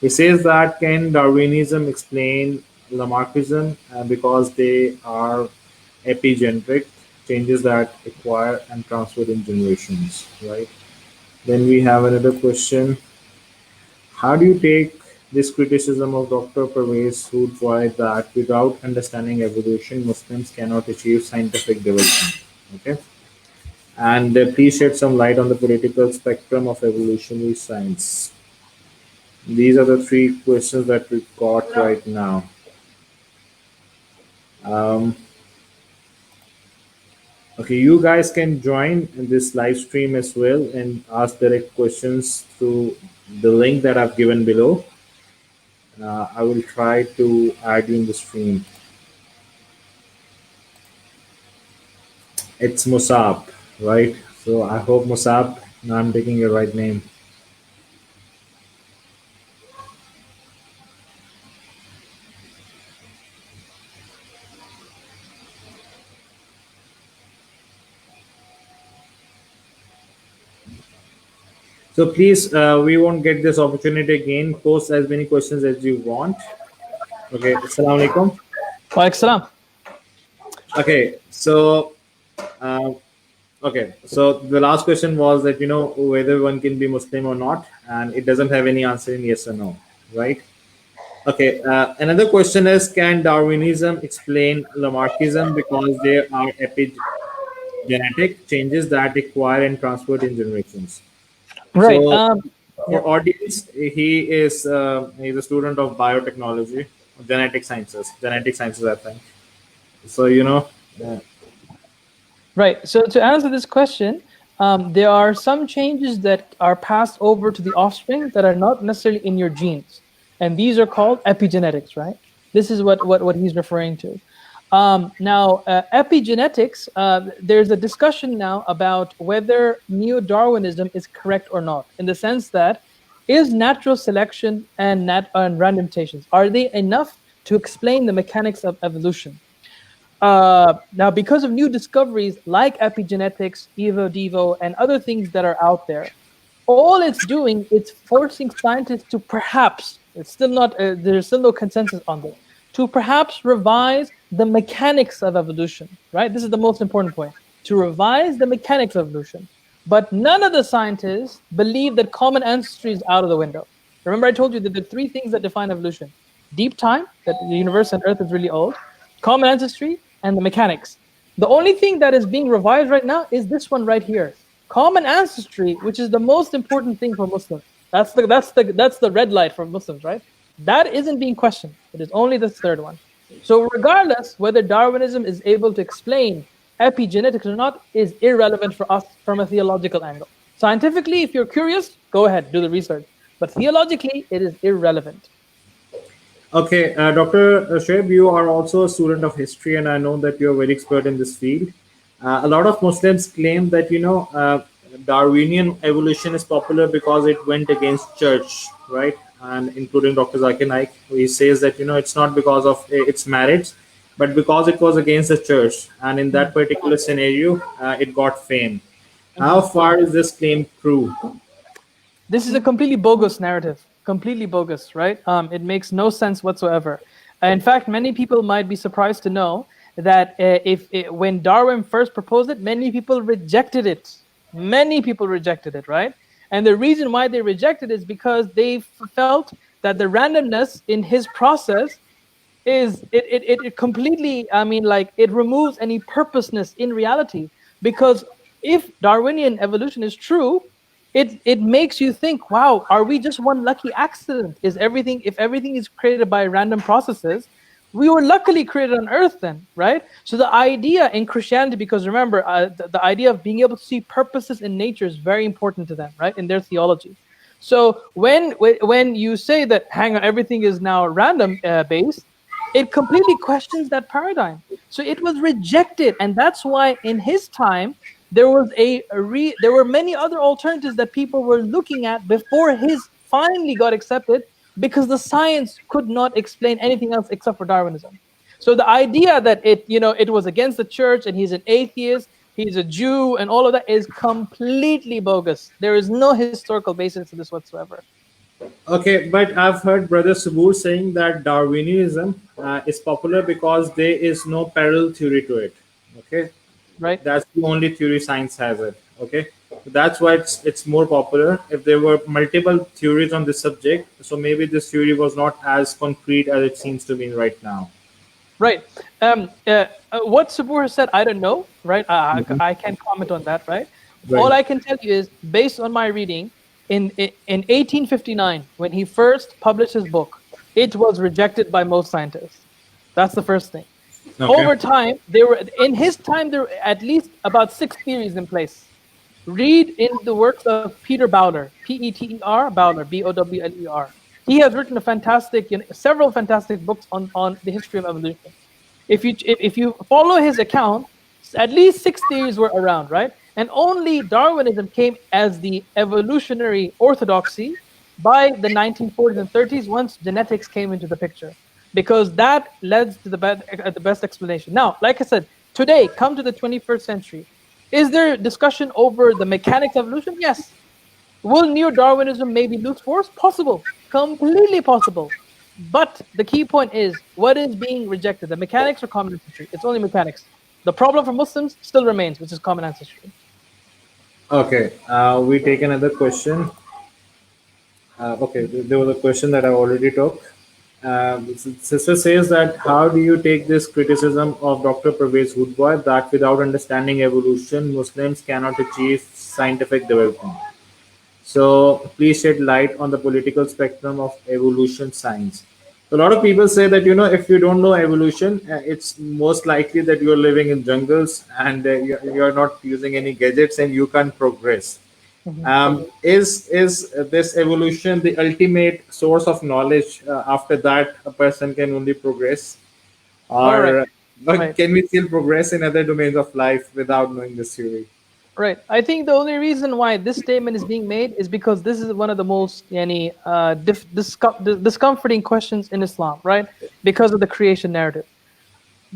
He says that can Darwinism explain Lamarckism because they are epigenetic changes that acquire and transfer in generations, right? Then we have another question. How do you take this criticism of Dr. Pervez Hoodwhite that without understanding evolution, Muslims cannot achieve scientific development? Okay. And please shed some light on the political spectrum of evolutionary science. These are the three questions that we've got right now. Um, okay, you guys can join in this live stream as well and ask direct questions through the link that I've given below. I will try to add you in the stream. It's Musab, right? So I hope Musab, now I'm taking your right name. So please, we won't get this opportunity again. Post as many questions as you want. Okay, Assalamu alaikum. Wa alaikum salam. Okay, so uh, okay, so the last question was that whether one can be Muslim or not, and it doesn't have any answer in yes or no, right? Okay, another question is, can Darwinism explain Lamarckism because there are epigenetic changes that acquire and transferred in generations? Right. So Yeah. for audience, he's a student of biotechnology, genetic sciences, I think. So Right. So to answer this question, there are some changes that are passed over to the offspring that are not necessarily in your genes, and these are called epigenetics. Right. This is what he's referring to. Now, epigenetics. There's a discussion now about whether neo-Darwinism is correct or not, in the sense that is natural selection and random mutations, are they enough to explain the mechanics of evolution? Now, because of new discoveries like epigenetics, Evo, and other things that are out there, all it's doing is forcing scientists to perhaps, it's still not, there's still no consensus on this, to perhaps revise the mechanics of evolution, right? This is the most important point, to revise the mechanics of evolution. But none of the scientists believe that common ancestry is out of the window. Remember, I told you that the three things that define evolution: deep time, that the universe and Earth is really old; common ancestry; and the mechanics. The only thing that is being revised right now is this one right here: common ancestry, which is the most important thing for Muslims. That's the red light for Muslims, right? That isn't being questioned. It is only the third one. So regardless whether Darwinism is able to explain epigenetics or not is irrelevant for us from a theological angle. Scientifically, if you're curious, go ahead, do the research. But theologically, it is irrelevant. Okay, Dr. Shoaib, you are also a student of history, and I know that you're very expert in this field. A lot of Muslims claim that Darwinian evolution is popular because it went against church, right? And including Dr. Zakir Naik, he says that it's not because of its merits, but because it was against the church, and in that particular scenario, it got fame. How far is this claim true? This is a completely bogus narrative. Completely bogus, right? It makes no sense whatsoever. In fact, many people might be surprised to know that when Darwin first proposed it, many people rejected it. Many people rejected it, right? And the reason why they rejected it is because they felt that the randomness in his process is it completely, it removes any purposeness in reality. Because if Darwinian evolution is true, it makes you think, wow, are we just one lucky accident? If everything is created by random processes, we were luckily created on Earth then, right? So the idea in Christianity, because remember, the idea of being able to see purposes in nature is very important to them, right? In their theology. So when you say that, hang on, everything is now random based, it completely questions that paradigm. So it was rejected, and that's why in his time there were many other alternatives that people were looking at before his finally got accepted, because the science could not explain anything else except for Darwinism. So the idea that it was against the church and he's an atheist, he's a Jew, and all of that is completely bogus. There is no historical basis to this whatsoever. Okay, but I've heard Brother Subur saying that Darwinism is popular because there is no parallel theory to it. Okay, right? That's the only theory science has it. Okay, so that's why it's more popular. If there were multiple theories on this subject, so maybe this theory was not as concrete as it seems to be right now. Right. What Subur has said, I don't know. Right. I can't comment on that. Right. All I can tell you is, based on my reading, in 1859, when he first published his book, it was rejected by most scientists. That's the first thing. Okay. Over time, there were at least about 6 theories in place. Read in the works of Peter Bowler, Peter Bowler, Bowler. He has written several fantastic books on the history of evolution. If you follow his account, at least 6 theories were around, right? And only Darwinism came as the evolutionary orthodoxy by the 1940s and 30s, once genetics came into the picture, because that led to the best explanation. Now, like I said, today, come to the 21st century, is there discussion over the mechanics of evolution? Yes. Will neo-Darwinism maybe lose force? Possible. Completely possible. But the key point is, what is being rejected? The mechanics or common ancestry? It's only mechanics. The problem for Muslims still remains, which is common ancestry. Okay, we take another question. Okay, there was a question that I already took. Sister says that, how do you take this criticism of Dr. Pervez Hoodboy that without understanding evolution, Muslims cannot achieve scientific development? So please shed light on the political spectrum of evolution science. So a lot of people say that, if you don't know evolution, it's most likely that you're living in jungles and you're not using any gadgets and you can't progress. Mm-hmm. Is this evolution the ultimate source of knowledge? After that, a person can only progress, or can we still progress in other domains of life without knowing this theory? Right. I think the only reason why this statement is being made is because this is one of the most discomforting questions in Islam, right? Because of the creation narrative.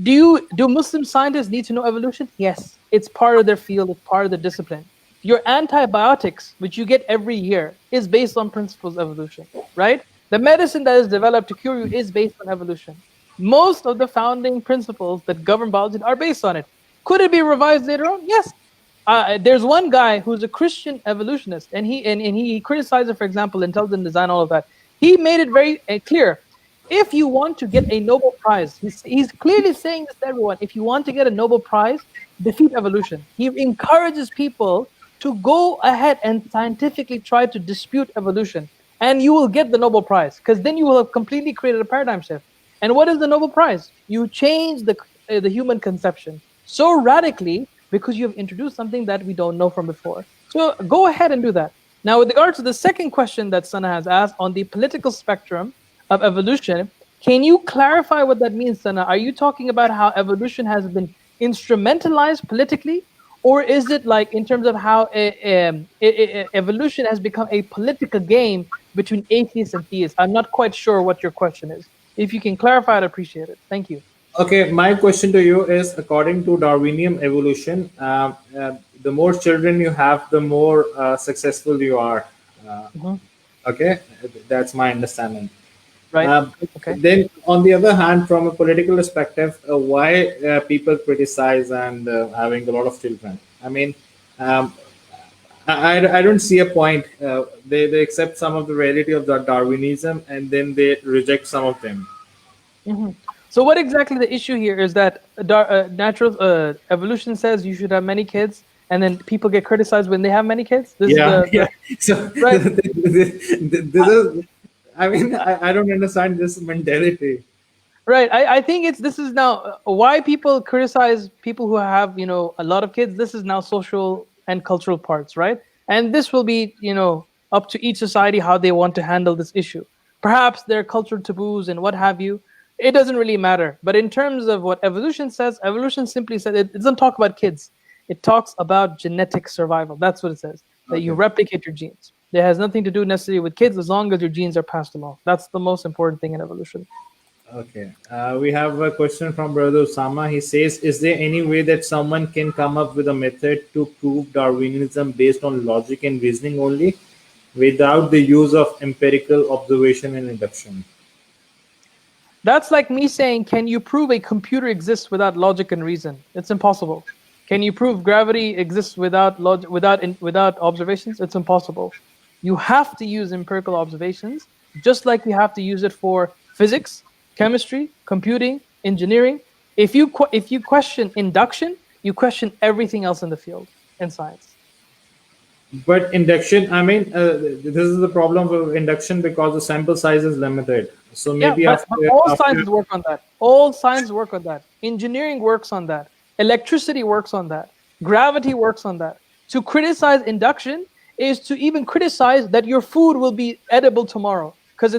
Do Muslim scientists need to know evolution? Yes. It's part of their field. It's part of the discipline. Your antibiotics, which you get every year, is based on principles of evolution, right? The medicine that is developed to cure you is based on evolution. Most of the founding principles that govern biology are based on it. Could it be revised later on? Yes. There's one guy who's a Christian evolutionist, and he criticizes, for example, intelligent design, all of that. He made it very clear. If you want to get a Nobel Prize, he's clearly saying this to everyone. If you want to get a Nobel Prize, defeat evolution. He encourages people to go ahead and scientifically try to dispute evolution, and you will get the Nobel Prize, because then you will have completely created a paradigm shift. And what is the Nobel Prize? You change the human conception so radically because you have introduced something that we don't know from before. So go ahead and do that. Now, with regard to the second question that Sana has asked on the political spectrum of evolution, can you clarify what that means, Sana? Are you talking about how evolution has been instrumentalized politically, or is it like in terms of how evolution has become a political game between atheists and theists? I'm not quite sure what your question is. If you can clarify, I'd appreciate it. Thank you. Okay, my question to you is, according to Darwinian evolution, the more children you have, the more successful you are. Mhm. Okay, that's my understanding. Right. Okay. Then, on the other hand, from a political perspective, why people criticize and having a lot of children? I mean, um, I don't see a point. They accept some of the reality of the Darwinism and then they reject some of them. Mhm. So what exactly the issue here is that natural evolution says you should have many kids, and then people get criticized when they have many kids. This Yeah, is yeah. So right. this is, I mean, I don't understand this mentality. Right. I think this is now why people criticize people who have, a lot of kids. This is now social and cultural parts, right? And this will be, up to each society how they want to handle this issue. Perhaps there are cultural taboos and what have you. It doesn't really matter. But in terms of what evolution says, evolution simply says it doesn't talk about kids. It talks about genetic survival. That's what it says. That you Okay. replicate your genes. It has nothing to do necessarily with kids as long as your genes are passed along. That's the most important thing in evolution. Okay. We have a question from Brother Osama. He says, is there any way that someone can come up with a method to prove Darwinism based on logic and reasoning only, without the use of empirical observation and induction? That's like me saying, can you prove a computer exists without logic and reason? It's impossible. Can you prove gravity exists without logic, without observations? It's impossible. You have to use empirical observations, just like you have to use it for physics, chemistry, computing, engineering. If you question induction, you question everything else in the field in science. But induction, I mean, this is the problem of induction because the sample size is limited. So Yeah, maybe but after, all after sciences work on that. All sciences work on that. Engineering works on that. Electricity works on that. Gravity works on that. To criticize induction is to even criticize that your food will be edible tomorrow. Because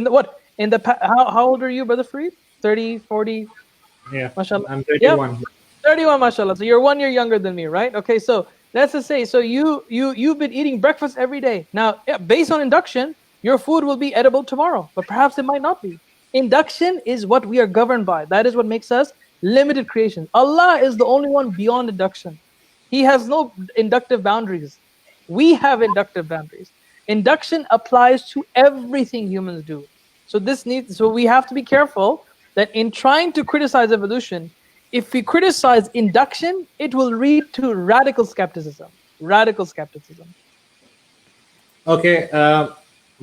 how old are you, Brother Fareed? 30, 40, yeah, mashallah. I'm Yep, 31. 31, mashallah. So you're 1 year younger than me, right? Okay, so let's just say, so you've been eating breakfast every day. Now, yeah, based on induction, your food will be edible tomorrow, but perhaps it might not be. Induction is what we are governed by. That is what makes us limited creation. Allah is the only one beyond induction. He has no inductive boundaries. We have inductive boundaries. Induction applies to everything humans do. So we have to be careful that in trying to criticize evolution, if we criticize induction, it will lead to radical skepticism. Radical skepticism. Okay,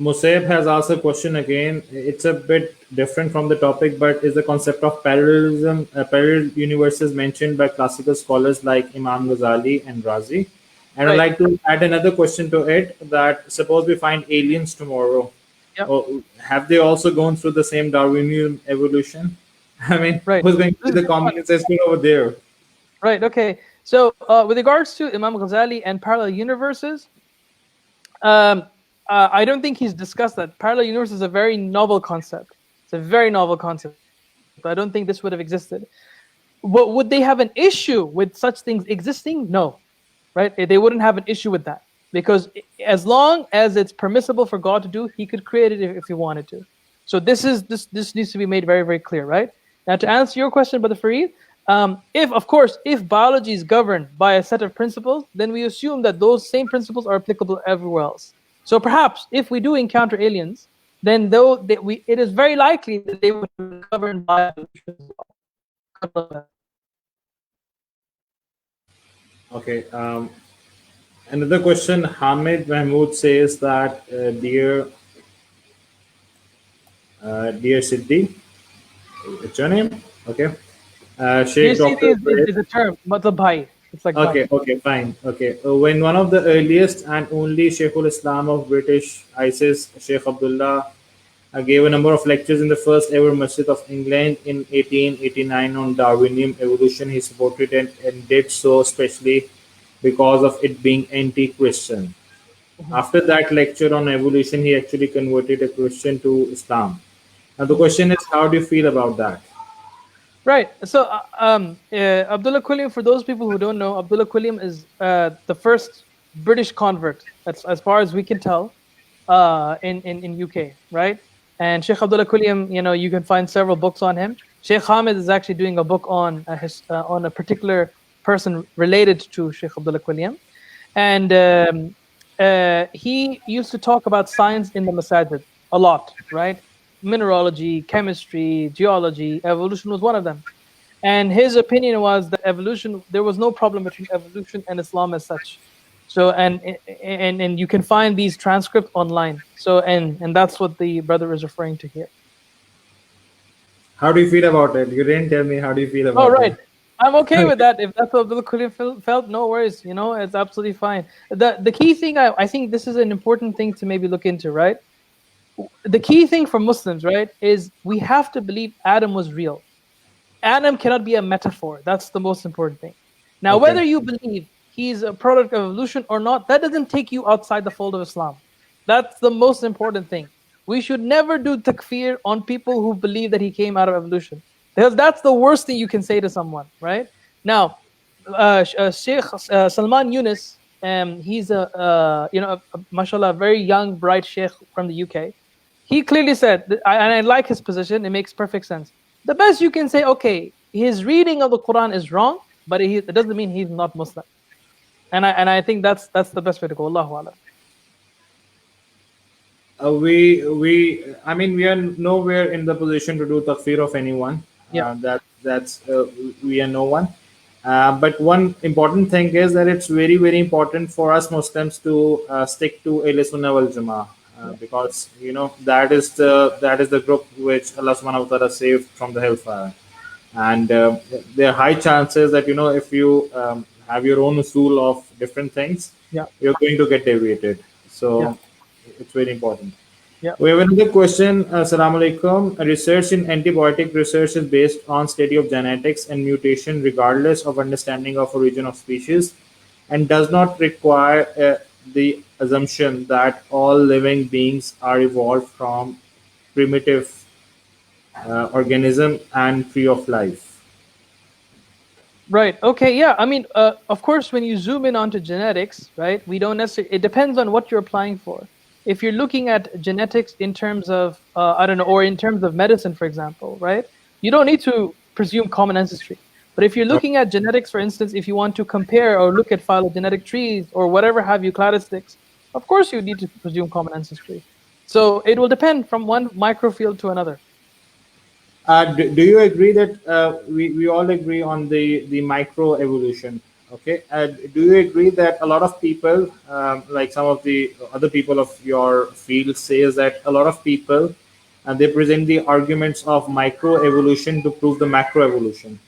Musab has asked a question again. It's a bit different from the topic, but is the concept of parallelism, parallel universes mentioned by classical scholars like Imam Ghazali and Razi? And I'd Right. like to add another question to it, that suppose we find aliens tomorrow. Yep. Have they also gone through the same Darwinian evolution? I mean, Right. who's going to be This is the common ancestor over there? right. Okay. So with regards to Imam Ghazali and parallel universes, I don't think he's discussed that. Parallel universe is a very novel concept. It's a very novel concept. I don't think this would have existed. But would they have an issue with such things existing? No, right? They wouldn't have an issue with that, because as long as it's permissible for God to do, He could create it if He wanted to. So this needs to be made very, very clear, right? Now, to answer your question, Brother Fareed, if biology is governed by a set of principles, then we assume that those same principles are applicable everywhere else. So perhaps if we do encounter aliens, then it is very likely that they would be governed by evolution as well. Okay. Another question, Hamid Mahmood says that, dear Siddhi, it's your name? Okay. Dear Sheikh Sidi Dr. is a term, matlab bhai. It's like Okay, fine. okay, fine. Okay. When one of the earliest and only Sheikhul Islam of British ISIS, Sheikh Abdullah, gave a number of lectures in the first ever Masjid of England in 1889 on Darwinian evolution, he supported it and did so especially because of it being anti Christian. Mhm, After that lecture on evolution, he actually converted a Christian to Islam. Now, the mhm. question is, how do you feel about that? Right. So, Abdullah Quilliam, for those people who don't know, Abdullah Quilliam is the first British convert, as far as we can tell, in UK, right? And Sheikh Abdullah Quilliam, you can find several books on him. Sheikh Hamid is actually doing a book on a particular person related to Sheikh Abdullah Quilliam. And he used to talk about science in the masajid a lot, right? Mineralogy, chemistry, geology, evolution was one of them. And his opinion was that evolution, there was no problem between evolution and Islam as such. So and you can find these transcripts online. So and that's what the brother is referring to here. How do you feel about it? You didn't tell me how do you feel Oh, about right. it. I'm okay with that. If that's what Abdullah Qulim felt, no worries. It's absolutely fine. The key thing, I think this is an important thing to maybe look into, right? The key thing for Muslims, right, is we have to believe Adam was real. Adam cannot be a metaphor. That's the most important thing. Now, Okay. whether you believe he's a product of evolution or not, that doesn't take you outside the fold of Islam. That's the most important thing. We should never do takfir on people who believe that he came out of evolution, because that's the worst thing you can say to someone, right? Now, Sheikh Salman Yunus, he's mashallah, a very young, bright sheikh from the UK. He clearly said, and I like his position, it makes perfect sense. The best you can say, okay, his reading of the Quran is wrong, but it doesn't mean he's not Muslim. And I think that's the best way to go. Allahu Alam. I mean, we are nowhere in the position to do takfir of anyone. Yeah. That's we are no one. But one important thing is that it's very, very important for us Muslims to stick to Ahl Sunnah wal Jama'ah, Yeah. because that is the group which Allah Subhanahu wa Taala saved from the hellfire. And there are high chances that if you have your own usul of different things, Yeah. you're going to get deviated. Yeah. So it's very important. Yeah. We have another question. Assalamu alaikum. Research in antibiotic research is based on study of genetics and mutation, regardless of understanding of origin of species, and does not require the assumption that all living beings are evolved from primitive organism and free of life. Right. Okay. Yeah. I mean, of course, when you zoom in onto genetics, right, we don't necessarily, it depends on what you're applying for. If you're looking at genetics in terms of, I don't know, or in terms of medicine, for example, right, you don't need to presume common ancestry. But if you're looking at genetics, for instance, if you want to compare or look at phylogenetic trees or whatever have you, cladistics, of course you need to presume common ancestry. So it will depend from one microfield to another. Do you agree that we all agree on the micro evolution? Okay. Do you agree that a lot of people, like some of the other people of your field, says that a lot of people they present the arguments of micro evolution to prove the macro evolution?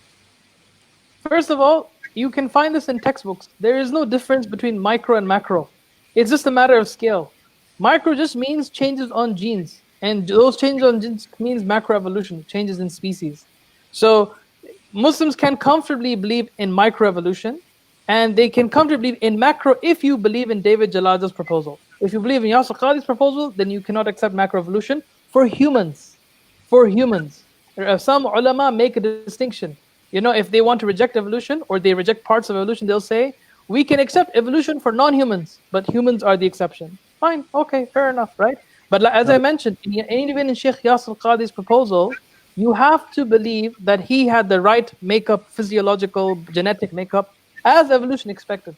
First of all, you can find this in textbooks. There is no difference between micro and macro. It's just a matter of scale. Micro just means changes on genes, and those changes on genes means macroevolution, changes in species. So Muslims can comfortably believe in microevolution, and they can comfortably believe in macro if you believe in David Jalada's proposal. If you believe in Yasir Qadhi's proposal, then you cannot accept macroevolution for humans. For humans. Some ulama make a distinction. If they want to reject evolution or they reject parts of evolution, they'll say, we can accept evolution for non-humans, but humans are the exception. Fine, okay, fair enough, right? But as I mentioned, even in Sheikh Yasir Qadhi's proposal, you have to believe that he had the right makeup, physiological, genetic makeup, as evolution expected.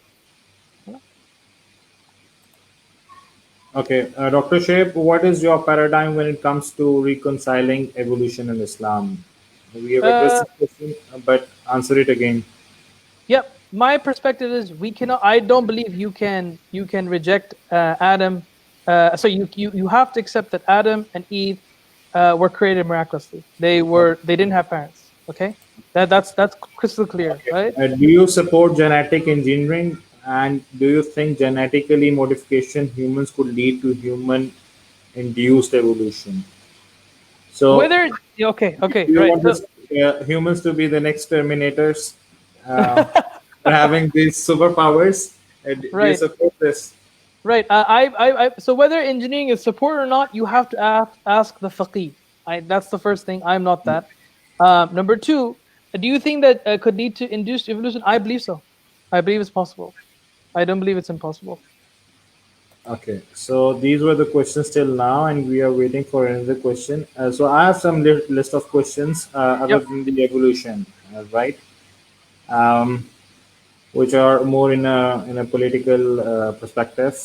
Okay, Dr. Shoaib, what is your paradigm when it comes to reconciling evolution and Islam? We have addressed Uh, this question, but answer it again. Yep. My perspective is we cannot. I don't believe you can reject Adam. So you have to accept that Adam and Eve were created miraculously. They didn't have parents. Okay, that's crystal clear, Okay. right? Do you support genetic engineering, and do you think genetically modification humans could lead to human induced evolution? So, Whether okay, okay, do you right. want So this, humans to be the next Terminators, uh, for having these superpowers? Do you right, support this? right. So whether engineering is support or not, you have to ask the faqih. That's the first thing. I'm not that. Number two, do you think that could lead to induced evolution? I believe so. I believe it's possible. I don't believe it's impossible. Okay, so these were the questions till now, and we are waiting for another question. So I have some list of questions other Yep. than the evolution, right? Um, which are more in a political perspective.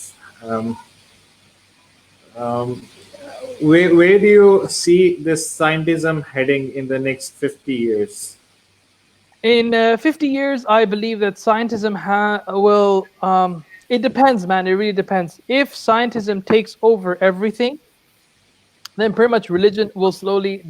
Um, um, where do you see this scientism heading in the next 50 years? In 50 years, I believe that scientism will. It depends, man. It really depends. If scientism takes over everything, then pretty much religion will slowly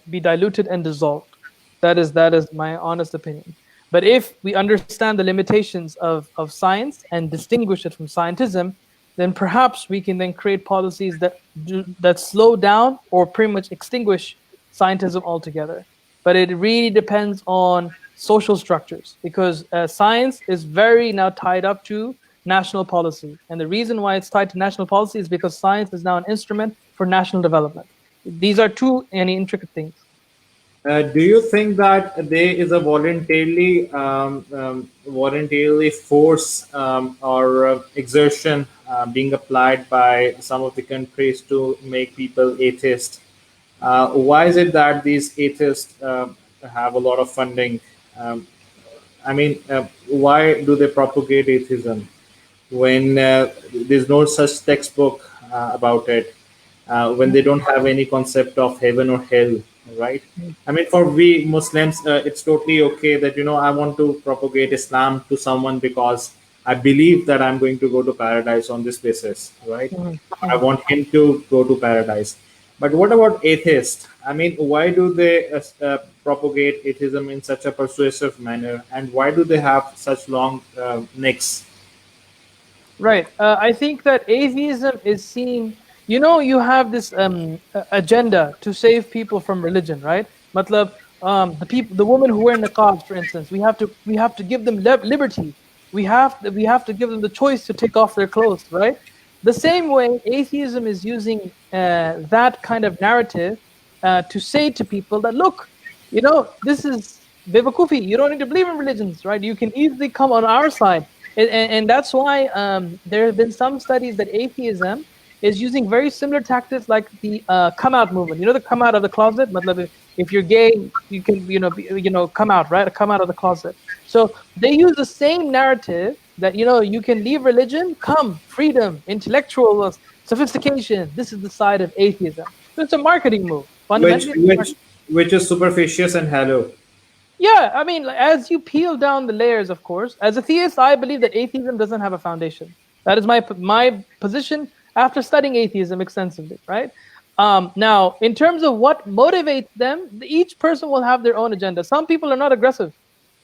be diluted and dissolved. That is my honest opinion. But if we understand the limitations of science and distinguish it from scientism, then perhaps we can then create policies that slow down or pretty much extinguish scientism altogether. But it really depends on social structures, because science is very now tied up to national policy. And the reason why it's tied to national policy is because science is now an instrument for national development. These are two intricate things. Do you think that there is a voluntarily force or exertion being applied by some of the countries to make people atheist? Why is it that these atheists have a lot of funding? Um, why do they propagate atheism when there's no such textbook about it? When they don't have any concept of heaven or hell, right? I mean, for we Muslims, it's totally okay that I want to propagate Islam to someone because I believe that I'm going to go to paradise on this basis, right? Mhm, I mhm. want him to go to paradise. But what about atheists? I mean, why do they propagate atheism in such a persuasive manner, and why do they have such long necks? Right. I think that atheism is seen. You have this agenda to save people from religion, right? Matlab, the women who wear niqab, for instance, we have to give them liberty. We have to give them the choice to take off their clothes, right? The same way, atheism is using that kind of narrative to say to people that, look, this is bevakufi. You don't need to believe in religions, right? You can easily come on our side. And that's why there have been some studies that atheism is using very similar tactics like the come out movement. The come out of the closet. Matlab, if you're gay, you can come out, right? Come out of the closet. So they use the same narrative that you can leave religion, come freedom, intellectual sophistication. This is the side of atheism. So it's a marketing move. which Fundamentally, it's a which which is superficious and hollow. yeah, I mean, as you peel down the layers, of course, as a theist, I believe that atheism doesn't have a foundation. That is my position after studying atheism extensively, right? Now, in terms of what motivates them, each person will have their own agenda. Some people are not aggressive.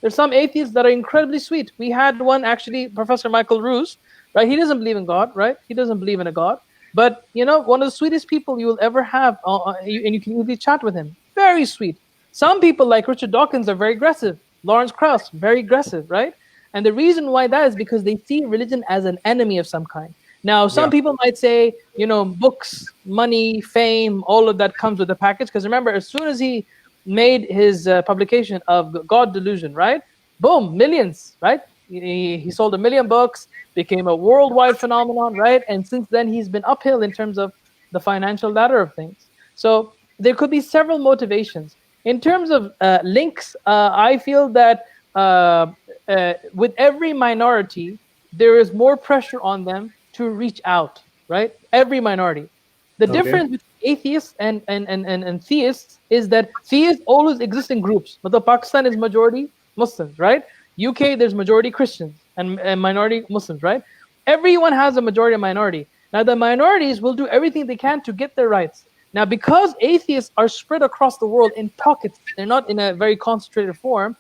There's some atheists that are incredibly sweet. We had one actually, Professor Michael Roos, right? He doesn't believe in God, right? He doesn't believe in a God. But one of the sweetest people you will ever have, and you can easily chat with him. Very sweet. Some people like Richard Dawkins are very aggressive. Lawrence Krauss, very aggressive, right? And the reason why that is because they see religion as an enemy of some kind. Now, some Yeah. people might say, books, money, fame, all of that comes with the package. Because remember, as soon as he made his publication of God Delusion, right? Boom, millions, right? He sold 1 million books, became a worldwide phenomenon, right? And since then, he's been uphill in terms of the financial ladder of things. So there could be several motivations. In terms of links, I feel that with every minority, there is more pressure on them to reach out, right? Every minority. The Okay. difference between atheists and theists is that theists always exist in groups. But Pakistan is majority Muslims, right? UK, there's majority Christians and minority Muslims, right? Everyone has a majority and minority. Now, the minorities will do everything they can to get their rights. Now, because atheists are spread across the world in pockets, they're not in a very concentrated form,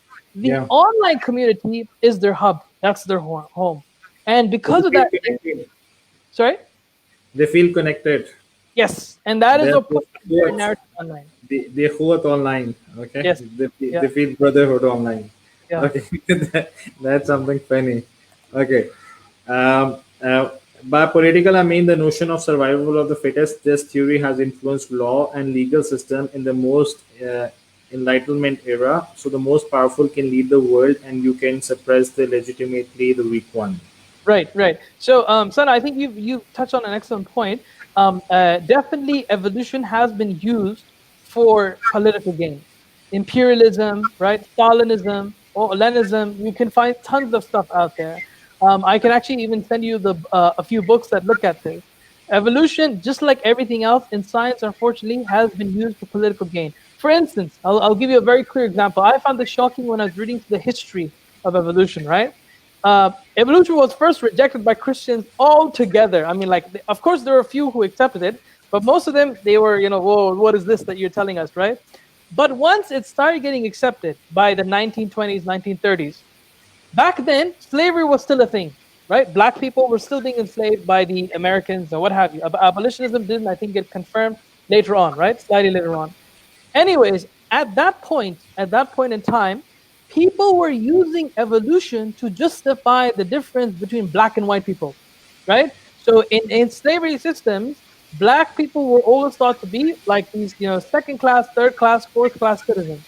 the Yeah. online community is their hub. That's their home. And So because of they that, feel connected. sorry? They feel connected. Yes. And that is They're a point of their narrative online. they quote online. Okay. Yes. They Yeah. feel brotherhood online. Yeah. Okay. That's something funny. Okay. By political, I mean the notion of survival of the fittest. This theory has influenced law and legal system in the most Enlightenment era. So the most powerful can lead the world, and you can suppress the legitimately the weak one. Right, right. So, Sana, I think you touched on an excellent point. Definitely, evolution has been used for political gain, imperialism, right? Stalinism or Leninism. You can find tons of stuff out there. I can actually even send you a few books that look at this. Evolution, just like everything else in science, unfortunately, has been used for political gain. For instance, I'll give you a very clear example. I found this shocking when I was reading the history of evolution, right? Evolution was first rejected by Christians altogether. I mean, like, of course, there were a few who accepted it, but most of them, they were, whoa, what is this that you're telling us, right? But once it started getting accepted by the 1920s, 1930s, back then, slavery was still a thing, right? Black people were still being enslaved by the Americans and what have you. Abolitionism didn't, I think, get confirmed later on, right? Slightly later on. Anyways, at that point in time, people were using evolution to justify the difference between black and white people, right? So in slavery systems, black people were always thought to be like these, second class, third class, fourth class citizens.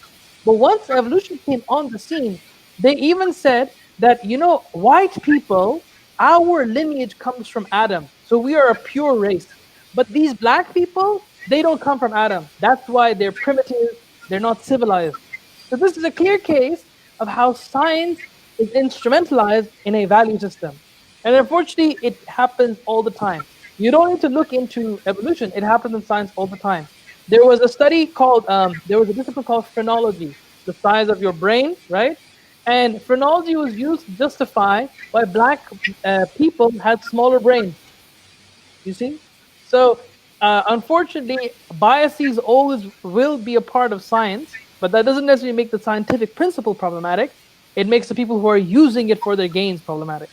But once evolution came on the scene, they even said that, white people, our lineage comes from Adam. So we are a pure race. But these black people, they don't come from Adam. That's why they're primitive, they're not civilized. So this is a clear case of how science is instrumentalized in a value system. And unfortunately, it happens all the time. You don't need to look into evolution. It happens in science all the time. There was a study called, there was a discipline called phrenology, the size of your brain, right? And phrenology was used to justify why black people had smaller brains. You see? So, unfortunately, biases always will be a part of science, but that doesn't necessarily make the scientific principle problematic. It makes the people who are using it for their gains problematic.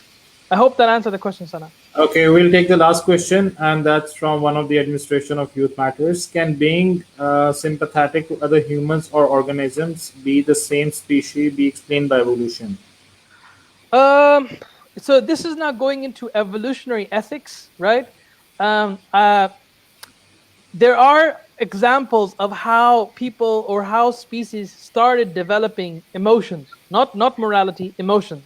I hope that answered the question, Sana. Okay, we'll take the last question, and that's from one of the administration of Youth Matters. Can being sympathetic to other humans or organisms be the same species be explained by evolution? So this is not going into evolutionary ethics, right? There are examples of how people or how species started developing emotions, not morality, emotions.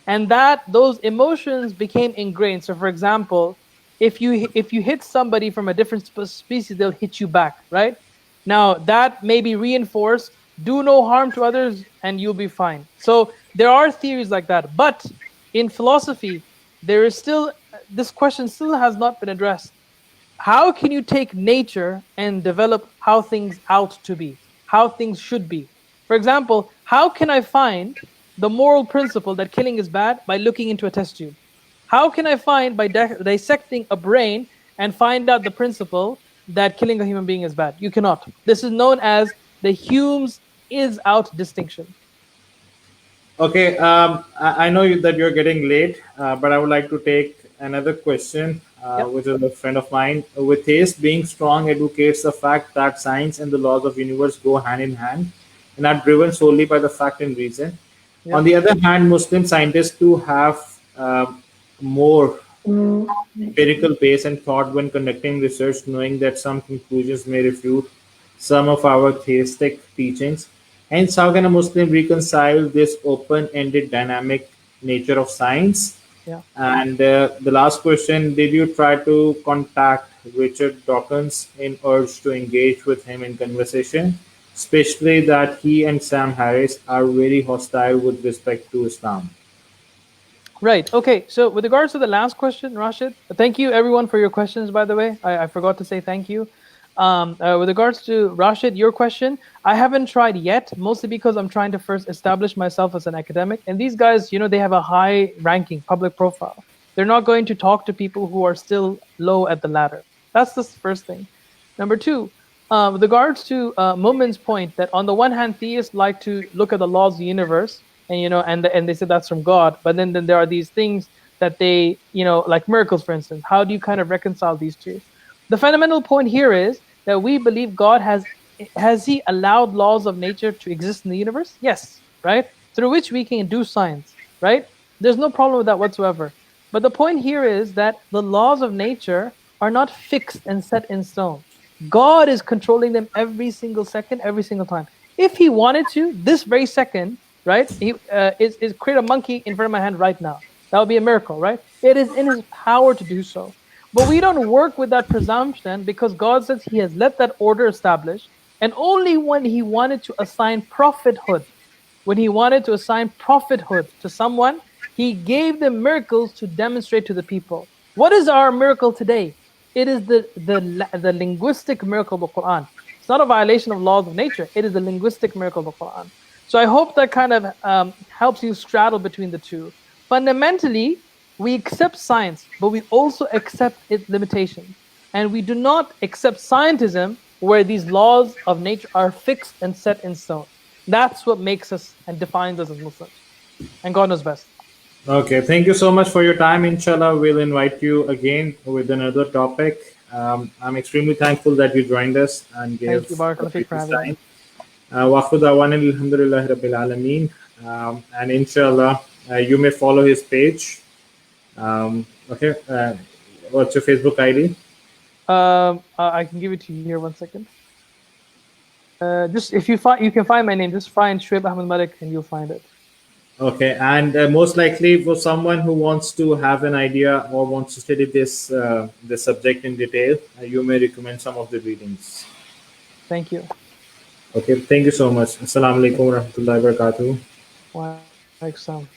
And that those emotions became ingrained. So, for example, if you hit somebody from a different species, they'll hit you back, right? Now that may be reinforced. Do no harm to others, and you'll be fine. So there are theories like that. But in philosophy, there is still this question still has not been addressed. How can you take nature and develop how things ought to be, how things should be? For example, how can I find the moral principle that killing is bad by looking into a test tube? How can I find by dissecting a brain and find out the principle that killing a human being is bad? You cannot. This is known as the Hume's is out distinction. Okay, I know that you're getting late, but I would like to take another question, Yep. which is a friend of mine. With taste being strong advocates the fact that science and the laws of universe go hand in hand and are driven solely by the fact and reason. Yep. On the other hand, Muslim scientists too have more empirical base and thought when conducting research, knowing that some conclusions may refute some of our theistic teachings. Hence, how can a Muslim reconcile this open-ended dynamic nature of science? Yeah. And the last question, did you try to contact Richard Dawkins in urge to engage with him in conversation, especially that he and Sam Harris are very hostile with respect to Islam? Right. Okay. So with regards to the last question, Rashid, thank you everyone for your questions, by the way. I forgot to say thank you. With regards to Rashid, your question, I haven't tried yet, mostly because I'm trying to first establish myself as an academic. And these guys, they have a high ranking public profile. They're not going to talk to people who are still low at the ladder. That's the first thing. Number two, with regards to Mumin's point that on the one hand, theists like to look at the laws of the universe, and and they say that's from God, but then there are these things that they, like miracles, for instance. How do you kind of reconcile these two? The fundamental point here is that we believe God has he allowed laws of nature to exist in the universe? Yes, right? Through which we can do science, right? There's no problem with that whatsoever. But the point here is that the laws of nature are not fixed and set in stone. God is controlling them every single second, every single time. If he wanted to, this very second, right, he is create a monkey in front of my hand right now. That would be a miracle, right? It is in his power to do so. But we don't work with that presumption because God says he has let that order establish. And only when he wanted to assign prophethood, to someone, he gave them miracles to demonstrate to the people. What is our miracle today? It is the linguistic miracle of the Quran. It's not a violation of laws of nature. It is the linguistic miracle of the Quran. So I hope that kind of helps you straddle between the two. Fundamentally, we accept science, but we also accept its limitations. And we do not accept scientism where these laws of nature are fixed and set in stone. That's what makes us and defines us as Muslims. And God knows best. Okay, thank you so much for your time. Inshallah, we'll invite you again with another topic. I'm extremely thankful that you joined us and gave Thank you, Barakallah Feek, for having me. Waqfu da'wana alhamdulillahi rabbil alameen. And inshallah, you may follow his page. Okay, what's your Facebook ID? I can give it to you here. 1 second. Just if you can find my name. Just find Shoaib Ahmad Malik and you'll find it. Okay, and most likely for someone who wants to have an idea or wants to study this subject in detail, you may recommend some of the readings. Thank you. Okay, thank you so much. Assalamu alaikum wa rahmatullahi wa barakatuh. Wa alaikum salam.